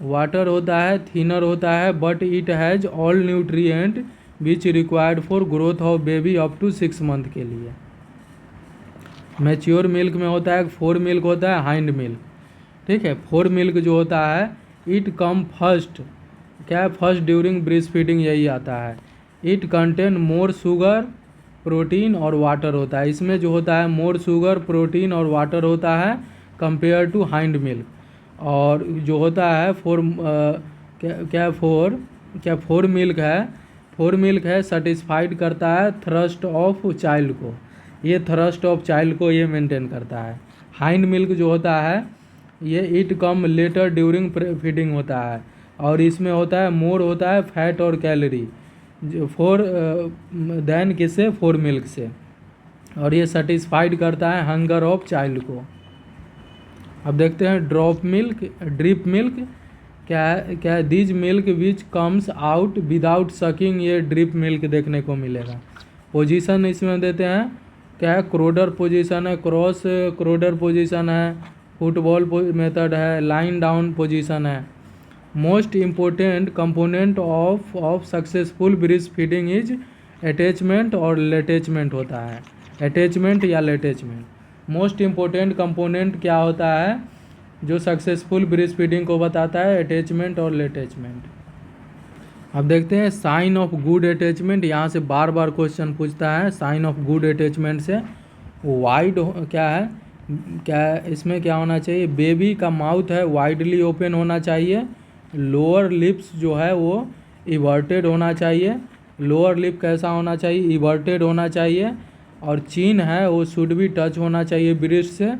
वाटर होता है, थिनर होता है, but it has all nutrient which required for growth of baby up to 6 month के लिए। मैच्योर मिल्क में होता है, 4 मिल्क होता है, हाइंड मिल्क। ठीक है, 4 मिल्क जो होता है, इट कम फर्स्ट, क्या है, फर्स्ट ड्यूरिंग ब्रेस्ट फीडिंग, यही आता है। It contain more sugar, protein और वाटर होता है। इसमें जो होता है, मोर शुगर, प्रोटीन और वाटर होता है कंपेयर टू हाइंड मिल्क। और जो होता है फोर मिल्क है, 4 मिल्क है, सेटिस्फाइड करता है थ्रस्ट ऑफ चाइल्ड को। ये थ्रस्ट ऑफ चाइल्ड को ये मेंटेन करता है। हाइंड मिल्क जो होता है, ये it come later during feeding होता है, और इसमें होता है, मोर होता है फैट और कैलोरी देन किससे, 4 मिल्क से, और ये सेटिस्फाइड करता है हंगर ऑफ चाइल्ड को। अब देखते हैं ड्रिप मिल्क क्या है, these milk which comes out without sucking, ये ड्रिप मिल्क देखने को मिलेगा। पोजीशन इसमें देते हैं, क्या है, क्रोडर पोजीशन है, क्रॉस क्रोडर पोजीशन है, फुटबॉल मेथड है, लाइन डाउन पोजीशन है। Most important component of successful breast feeding is attachment और लेटेचमेंट होता है, अटैचमेंट या लेटेचमेंट। मोस्ट इम्पोर्टेंट कंपोनेंट क्या होता है जो सक्सेसफुल ब्रेस्ट फीडिंग को बताता है, अटैचमेंट और लेटेचमेंट। अब देखते हैं साइन ऑफ गुड अटैचमेंट, यहाँ से बार बार क्वेश्चन पूछता है। साइन ऑफ गुड अटैचमेंट से वाइड क्या है, इसमें क्या होना चाहिए, बेबी का माउथ है वाइडली ओपन होना चाहिए, लोअर लिप्स जो है वो इवर्टेड होना चाहिए। लोअर लिप कैसा होना चाहिए, इवर्टेड होना चाहिए, और चिन है वो शुड भी टच होना चाहिए ब्रेस्ट से,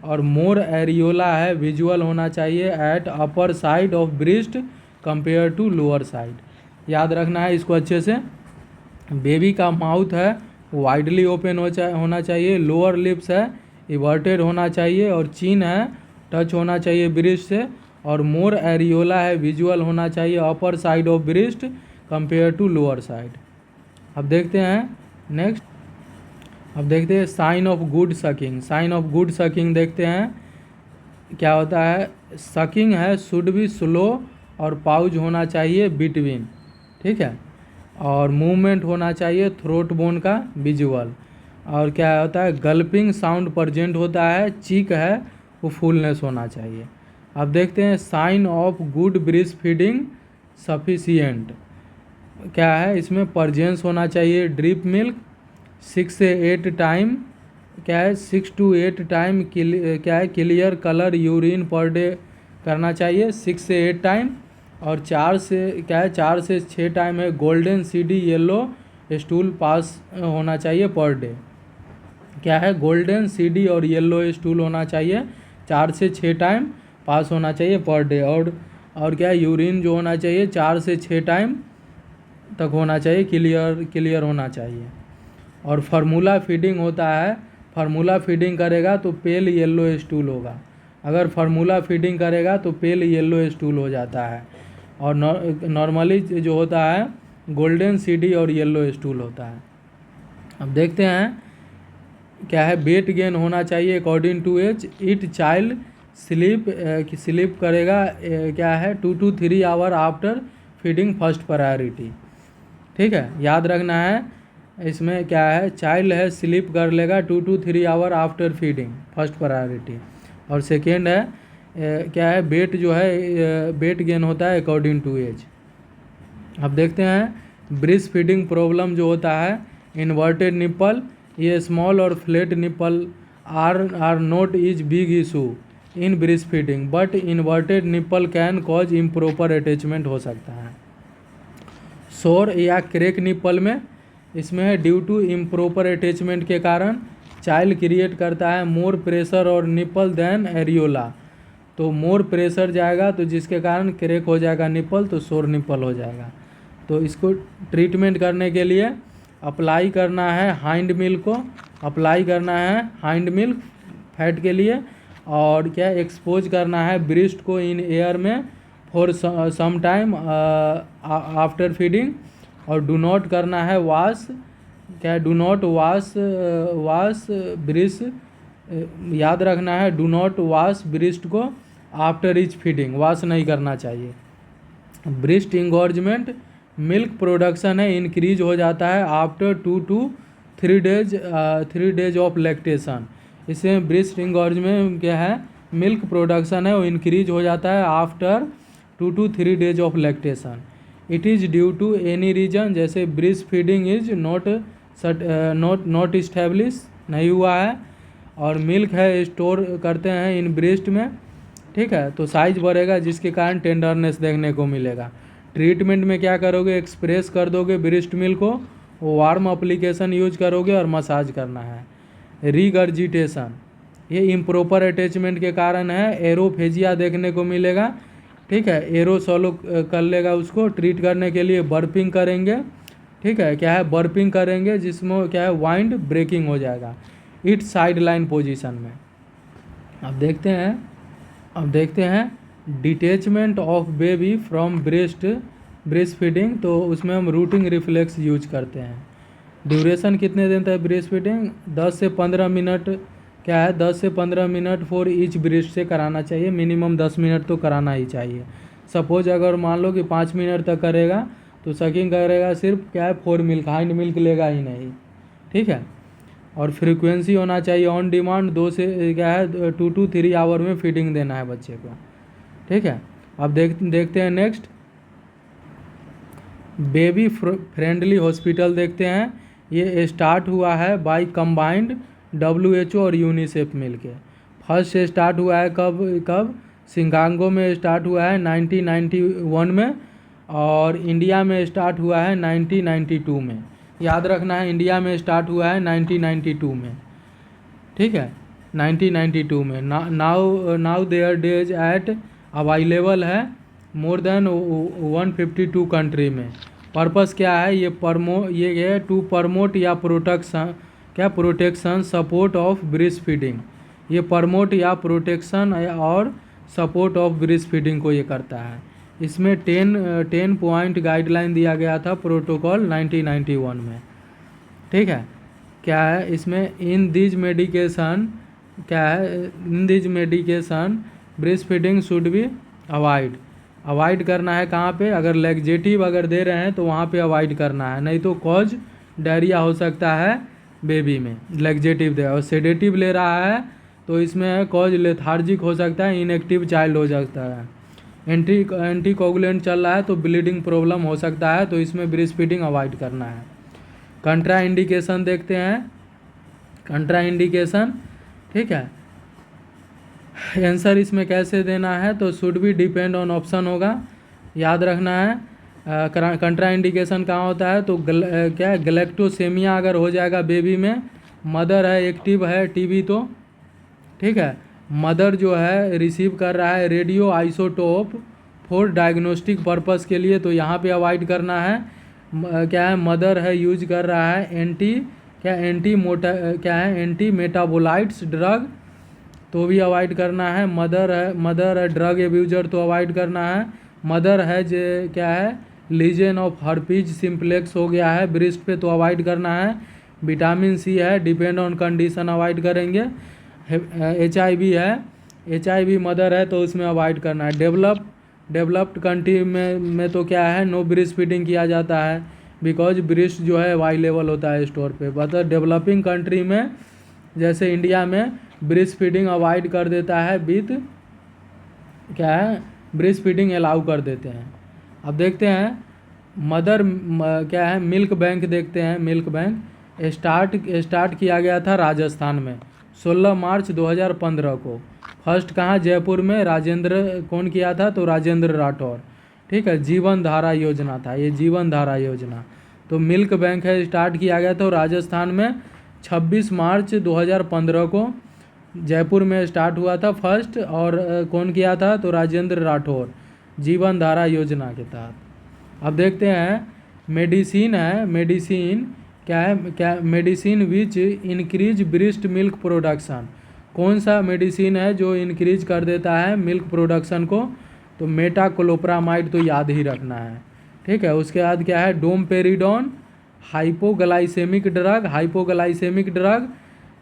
और मोर एरियोला है विजुअल होना चाहिए at upper side of breast compare to lower side. याद रखना है इसको अच्छे से। बेबी का माउथ है वाइडली ओपन होना चाहिए, लोअर लिप्स है इवर्टेड होना चाहिए, और चिन है टच होना चाहिए ब्रेस्ट से, और मोर एरियोला है विजुअल होना चाहिए upper side of breast compare to lower side. अब देखते हैं नेक्स्ट, अब देखते हैं sign of good sucking. Sign of good sucking देखते हैं क्या होता है, सकिंग है शुड बी स्लो और पाउज होना चाहिए बिटवीन, ठीक है, और मूवमेंट होना चाहिए थ्रोट बोन का विजुअल, और क्या होता है, गल्पिंग साउंड प्रेजेंट होता है, चीक है वो फुलनेस होना चाहिए। अब देखते हैं sign of good breast feeding sufficient क्या है, इसमें प्रेजेंस होना चाहिए ड्रिप मिल्क 6 से 8 टाइम, क्या है 6 to 8 टाइम क्या है clear colour urine per day करना चाहिए 6 से 8 टाइम, और 4 से 6 टाइम है golden CD yellow stool pass होना चाहिए पर डे। क्या है, गोल्डन सीडी और येलो स्टूल होना चाहिए, 4 से 6 टाइम पास होना चाहिए पर डे। और क्या है, यूरिन जो होना चाहिए 4 से 6 टाइम तक होना चाहिए, क्लियर होना चाहिए। और फार्मूला फीडिंग होता है, फार्मूला फीडिंग करेगा तो पेल येलो स्टूल होगा। अगर फार्मूला फीडिंग करेगा तो पेल येलो स्टूल हो जाता है। और नॉर्मली जो होता है गोल्डन सीडी और येलो स्टूल होता है। अब देखते हैं क्या है, वेट गेन होना चाहिए according to age. It child sleep करेगा क्या है 2 to 3 hour after feeding first priority. ठीक है, याद रखना है इसमें क्या है, चाइल्ड है स्लीप कर लेगा 2 to 3 hour after feeding first priority. और सेकेंड है क्या है, वेट जो है वेट गेन होता है अकॉर्डिंग टू एज। अब देखते हैं ब्रेस्ट फीडिंग प्रॉब्लम जो होता है, इन्वर्टेड निप्पल, ये स्मॉल और flat nipple are not is big issue in breast feeding, but inverted nipple can cause improper attachment हो सकता है। शोर या क्रैक निप्पल में इसमें है ड्यू टू इम्प्रॉपर अटैचमेंट के कारण चाइल्ड क्रिएट करता है मोर प्रेशर और निप्पल देन एरियोला। तो मोर प्रेशर जाएगा तो जिसके कारण क्रैक हो जाएगा निप्पल, तो शोर निप्पल हो जाएगा। तो इसको ट्रीटमेंट करने के लिए अप्लाई करना है हाइंड मिल्क को, अप्लाई करना है हाइंड मिल्क फैट के लिए। और क्या एक्सपोज करना है ब्रेस्ट को इन एयर में for some time after feeding. और डू नॉट करना है वॉश, क्या डू नॉट वॉश ब्रेस्ट, याद रखना है डू नॉट वॉश ब्रेस्ट को आफ्टर ईच फीडिंग, वॉश नहीं करना चाहिए। ब्रेस्ट इंगॉर्जमेंट, मिल्क प्रोडक्शन है इंक्रीज हो जाता है after 2 to 3 days of lactation. इससे ब्रेस्ट इंगॉर्जमेंट क्या है, मिल्क प्रोडक्शन है वो इंक्रीज हो जाता है after 2 to 3 days of lactation. It is due to any reason, जैसे breast feeding is not establish, नहीं हुआ है, और मिल्क है स्टोर करते हैं इन ब्रेस्ट में। ठीक है, तो साइज बढ़ेगा जिसके कारण टेंडरनेस देखने को मिलेगा। ट्रीटमेंट में क्या करोगे, एक्सप्रेस कर दोगे ब्रेस्ट मिल्क को, वार्म अप्लीकेशन यूज करोगे और मसाज करना है। रिगर्जिटेशन, ये इम्प्रॉपर अटैचमेंट के कारण है, एरोफेजिया देखने को मिलेगा। ठीक है, एरो सॉलो कर लेगा उसको। ट्रीट करने के लिए बर्पिंग करेंगे। ठीक है, क्या है बर्पिंग करेंगे जिसमें क्या है वाइंड ब्रेकिंग हो जाएगा इट साइड लाइन पोजिशन में। अब देखते हैं detachment of baby from breast feeding. तो उसमें हम रूटिंग रिफ्लेक्स यूज करते हैं। ड्यूरेशन कितने दिन तक ब्रेस्ट फीडिंग, 10 से 15 मिनट, क्या है 10 से 15 मिनट फॉर ईच ब्रेस्ट से कराना चाहिए। मिनिमम 10 मिनट तो कराना ही चाहिए। सपोज अगर मान लो कि 5 मिनट तक करेगा तो सकिंग करेगा सिर्फ क्या है 4 मिल्क, हाइंड मिल्क लेगा ही नहीं। ठीक है, और फ्रीक्वेंसी होना चाहिए ऑन डिमांड, 2 से क्या है 2 to 3 आवर में फीडिंग देना है बच्चे को। ठीक है, अब देखते हैं नेक्स्ट बेबी फ्रेंडली हॉस्पिटल देखते हैं। ये स्टार्ट हुआ है बाय कंबाइंड WHO और यूनिसेफ मिलके। फर्स्ट से स्टार्ट हुआ है कब शिकागो में स्टार्ट हुआ है 1991 में, और इंडिया में स्टार्ट हुआ है 1992 में। याद रखना है इंडिया में स्टार्ट हुआ है 1992 में। ठीक है, 1992 में। Now there days at available है मोर देन 152 कंट्री में। पर्पस क्या है, ये है टू प्रमोट या protection support of breast feeding. ये प्रमोट या प्रोटेक्शन और सपोर्ट ऑफ ब्रेस्ट फीडिंग को ये करता है। इसमें 10 पॉइंट गाइडलाइन दिया गया था प्रोटोकॉल 1991 में। ठीक है, क्या है इसमें इन दिज मेडिकेशन, क्या है in these medication breast feeding should be avoid करना है। कहाँ पे, अगर लैक्सेटिव अगर दे रहे हैं तो वहाँ पे अवॉइड करना है, नहीं तो कॉज डायरिया हो सकता है बेबी में। लैक्सेटिव दे और सेडेटिव ले रहा है तो इसमें कॉज लेथार्जिक हो सकता है, इनएक्टिव चाइल्ड हो सकता है। एंटी कोगुलेंट चल रहा है तो ब्लीडिंग प्रॉब्लम हो सकता है, तो इसमें ब्रेस्ट फीडिंग अवॉइड करना है। कंट्रा इंडिकेशन देखते हैं, कंट्रा इंडिकेशन। ठीक है, आंसर इसमें कैसे देना है, तो should be depend on option होगा, याद रखना है। कंट्रा इंडिकेशन कहाँ होता है, तो क्या गैलेक्टोसेमिया अगर हो जाएगा बेबी में मदर है एक्टिव है टीवी तो, ठीक है। मदर जो है रिसीव कर रहा है radio isotope for diagnostic purpose के लिए, तो यहाँ पे अवॉइड करना है। क्या है, मदर है यूज कर रहा है एंटी मेटाबोलाइट्स ड्रग, तो भी अवॉइड करना है। मदर है ड्रग एब्यूजर, तो अवॉइड करना है। मदर है जो क्या है लीजन ऑफ हर्पीज सिम्प्लेक्स हो गया है ब्रेस्ट पे, तो अवॉइड करना है। विटामिन सी है डिपेंड ऑन कंडीशन, अवॉइड करेंगे। HIV है, HIV मदर है तो उसमें अवॉइड करना है। डेवलप्ड कंट्री में तो क्या है नो ब्रेस्ट फीडिंग किया जाता है, बिकॉज ब्रेस्ट जो है अवेलेबल होता है स्टोर पे। मतलब डेवलपिंग कंट्री में जैसे इंडिया में ब्रेस्ट फीडिंग अवॉइड कर देता है, विथ क्या है ब्रेस्ट फीडिंग अलाउ कर देते हैं। अब देखते हैं क्या है मिल्क बैंक देखते हैं। मिल्क बैंक स्टार्ट किया गया था राजस्थान में 16 मार्च 2015 को। फर्स्ट कहाँ, जयपुर में। कौन किया था, तो राजेंद्र राठौर, ठीक है। जीवन धारा योजना था ये, जीवन धारा योजना। तो मिल्क बैंक है स्टार्ट किया गया था राजस्थान में 26 मार्च 2015 को जयपुर में स्टार्ट हुआ था फर्स्ट। और कौन किया था, तो राजेंद्र राठौर, जीवन धारा योजना के तहत। अब देखते हैं मेडिसिन है, medicine which increase breast milk production. कौन सा मेडिसिन है जो इंक्रीज कर देता है मिल्क प्रोडक्शन को, तो मेटाक्लोप्रामाइड, तो याद ही रखना है, ठीक है। उसके बाद क्या है डोमपेरिडोन हाइपोग्लाइसेमिक ड्रग,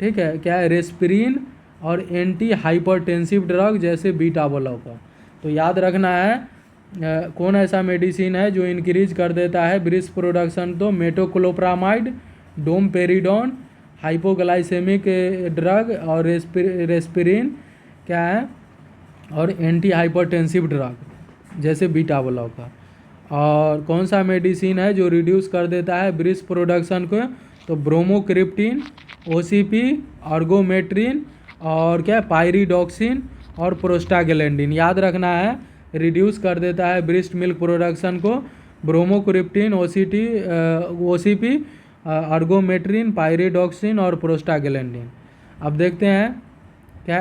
ठीक है। क्या है रेस्पिरिन और एंटी हाइपरटेंसिव ड्रग जैसे बीटा ब्लॉकर, तो याद रखना है। कौन ऐसा मेडिसिन है जो इंक्रीज कर देता है ब्रेस्ट प्रोडक्शन, तो मेटोक्लोप्रामाइड, डोमपेरिडोन, हाइपोग्लाइसेमिक ड्रग और रेस्पिरिन क्या है, और एंटी हाइपरटेंसिव ड्रग जैसे बीटा ब्लॉकर। और कौन सा मेडिसिन है जो रिड्यूस कर देता है ब्रेस्ट प्रोडक्शन को, तो ब्रोमोक्रिप्टिन, OCP, अर्गोमेट्रिन और क्या पायरिडॉक्सिन और प्रोस्टाग्लैंडिन। याद रखना है रिड्यूस कर देता है ब्रेस्ट मिल्क प्रोडक्शन को ब्रोमोक्रिप्टिन, OCP, अर्गोमेट्रिन, पायरिडॉक्सिन और प्रोस्टाग्लैंडिन। अब देखते हैं क्या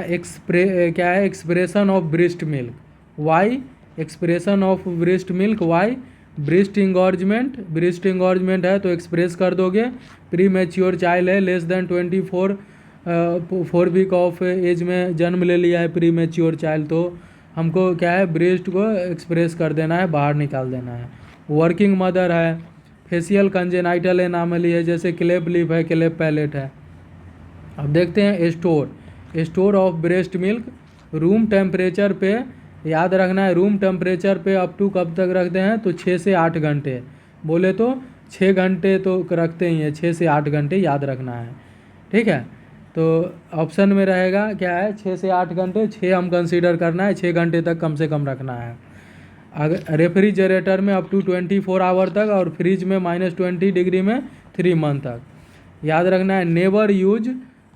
है expression of breast milk, why expression of breast milk, why breast engorgement है तो एक्सप्रेस कर दोगे। प्री मैच्योर चाइल्ड है less than 4 week of age में जन्म ले लिया है प्री मैच्योर चाइल्ड, तो हमको क्या है ब्रेस्ट को एक्सप्रेस कर देना है, बाहर निकाल देना है। वर्किंग मदर है, फेशियल कंजेनाइटल एनामली है जैसे क्लेप लिप है, क्लेप पैलेट है। अब देखते हैं store of breast milk room temperature पे, याद रखना है रूम टेम्परेचर पे अप टू कब तक रखते हैं, तो 6 से 8 घंटे, बोले तो 6 घंटे तो रखते ही हैं, 6 से 8 घंटे याद रखना है, ठीक है। तो ऑप्शन में रहेगा क्या है 6 से 8 घंटे, 6 हम कंसीडर करना है, 6 घंटे तक कम से कम रखना है। अगर रेफ्रिजरेटर में अप टू 24 आवर तक, और फ्रिज में -20 डिग्री में 3 मंथ तक। याद रखना है नेवर यूज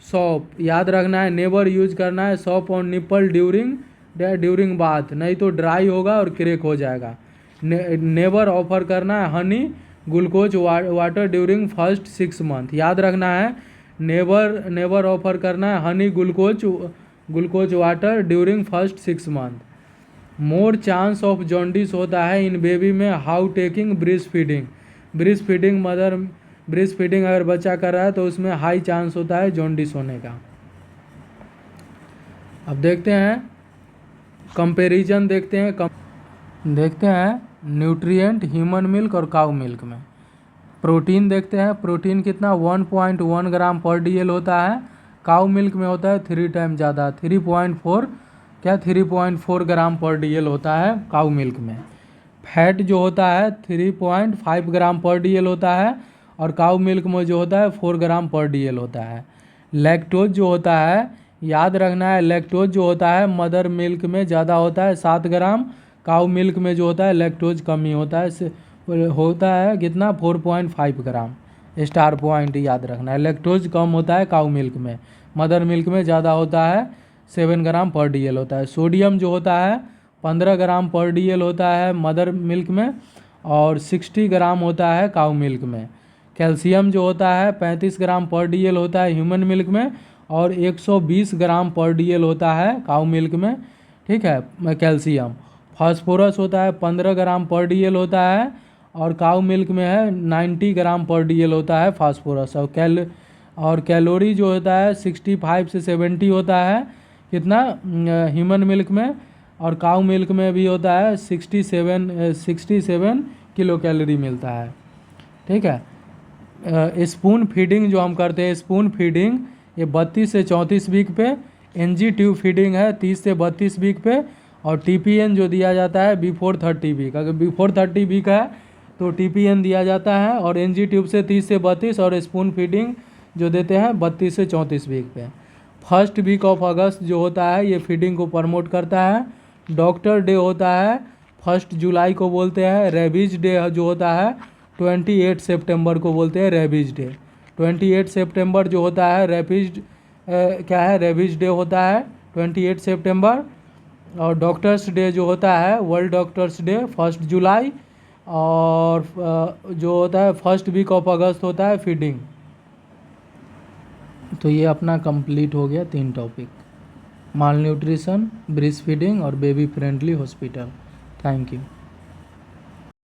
सॉप, याद रखना है नेवर यूज करना है shop on nipple during bath, नहीं तो ड्राई होगा और क्रैक हो जाएगा। नेवर ऑफर करना है Honey glucose water during first 6 month, याद रखना है नेवर ऑफर करना है Honey glucose water during first 6 month. More chance of jaundice होता है इन बेबी में हाउ टेकिंग ब्रेस्ट फीडिंग अगर बच्चा कर रहा है तो उसमें हाई चांस होता है जॉन्डिस होने का। अब देखते हैं कंपैरिजन, देखते हैं न्यूट्रिएंट ह्यूमन मिल्क और काऊ मिल्क में। प्रोटीन देखते हैं, प्रोटीन कितना 1.1 ग्राम पर DL होता है, काऊ मिल्क में होता है 3 टाइम ज़्यादा 3.4 ग्राम पर DL होता है काऊ मिल्क में। फैट जो होता है 3.5 ग्राम पर DL होता है, और काऊ मिल्क में जो होता है 4 ग्राम पर DL होता है। लैक्टोज जो होता है, याद रखना है लैक्टोज जो होता है मदर मिल्क में ज़्यादा होता है 7 ग्राम, काऊ मिल्क में जो होता है लैक्टोज कम ही होता है कितना 4.5 ग्राम। स्टार पॉइंट याद रखना है, लैक्टोज कम होता है काऊ मिल्क में, मदर मिल्क में ज़्यादा होता है 7 ग्राम पर DL होता है। सोडियम जो होता है 15 ग्राम पर DL होता है मदर मिल्क में, और 60 ग्राम होता है काऊ मिल्क में। कैल्शियम जो होता है 35 ग्राम पर DL होता है ह्यूमन मिल्क में, और 120 ग्राम पर DL होता है काऊ मिल्क में, ठीक है, कैल्शियम। फास्फोरस होता है 15 ग्राम पर DL होता है, और काऊ मिल्क में है 90 ग्राम पर DL होता है फास्फोरस। और कैलोरी जो होता है 65 से 70 होता है कितना ह्यूमन मिल्क में, और काऊ मिल्क में भी होता है 67 किलो कैलोरी मिलता है, ठीक है। स्पून फीडिंग जो हम करते हैं, स्पून फीडिंग ये 32 से 34 वीक पे, NG ट्यूब फीडिंग है 30 से 32 वीक पे, और TPN जो दिया जाता है बिफोर 30 वीक। अगर बिफोर 30 वीक है तो TPN दिया जाता है, और NG ट्यूब से 30 से 32, और स्पून फीडिंग जो देते हैं 32 से 34 वीक पे। फर्स्ट वीक ऑफ अगस्त जो होता है ये फीडिंग को प्रमोट करता है। डॉक्टर डे होता है 1 जुलाई को बोलते हैं। रेबीज डे जो होता है 28 सितंबर को बोलते हैं रेबीज डे। 28 सितंबर जो होता है क्या है, रेबीज डे होता है 28 सितंबर। और डॉक्टर्स डे जो होता है वर्ल्ड डॉक्टर्स डे 1 जुलाई। और जो होता है फर्स्ट वीक ऑफ अगस्त होता है फीडिंग। तो ये अपना कंप्लीट हो गया 3 टॉपिक, माल न्यूट्रिशन, ब्रेस्ट फीडिंग और baby friendly hospital. Thank you.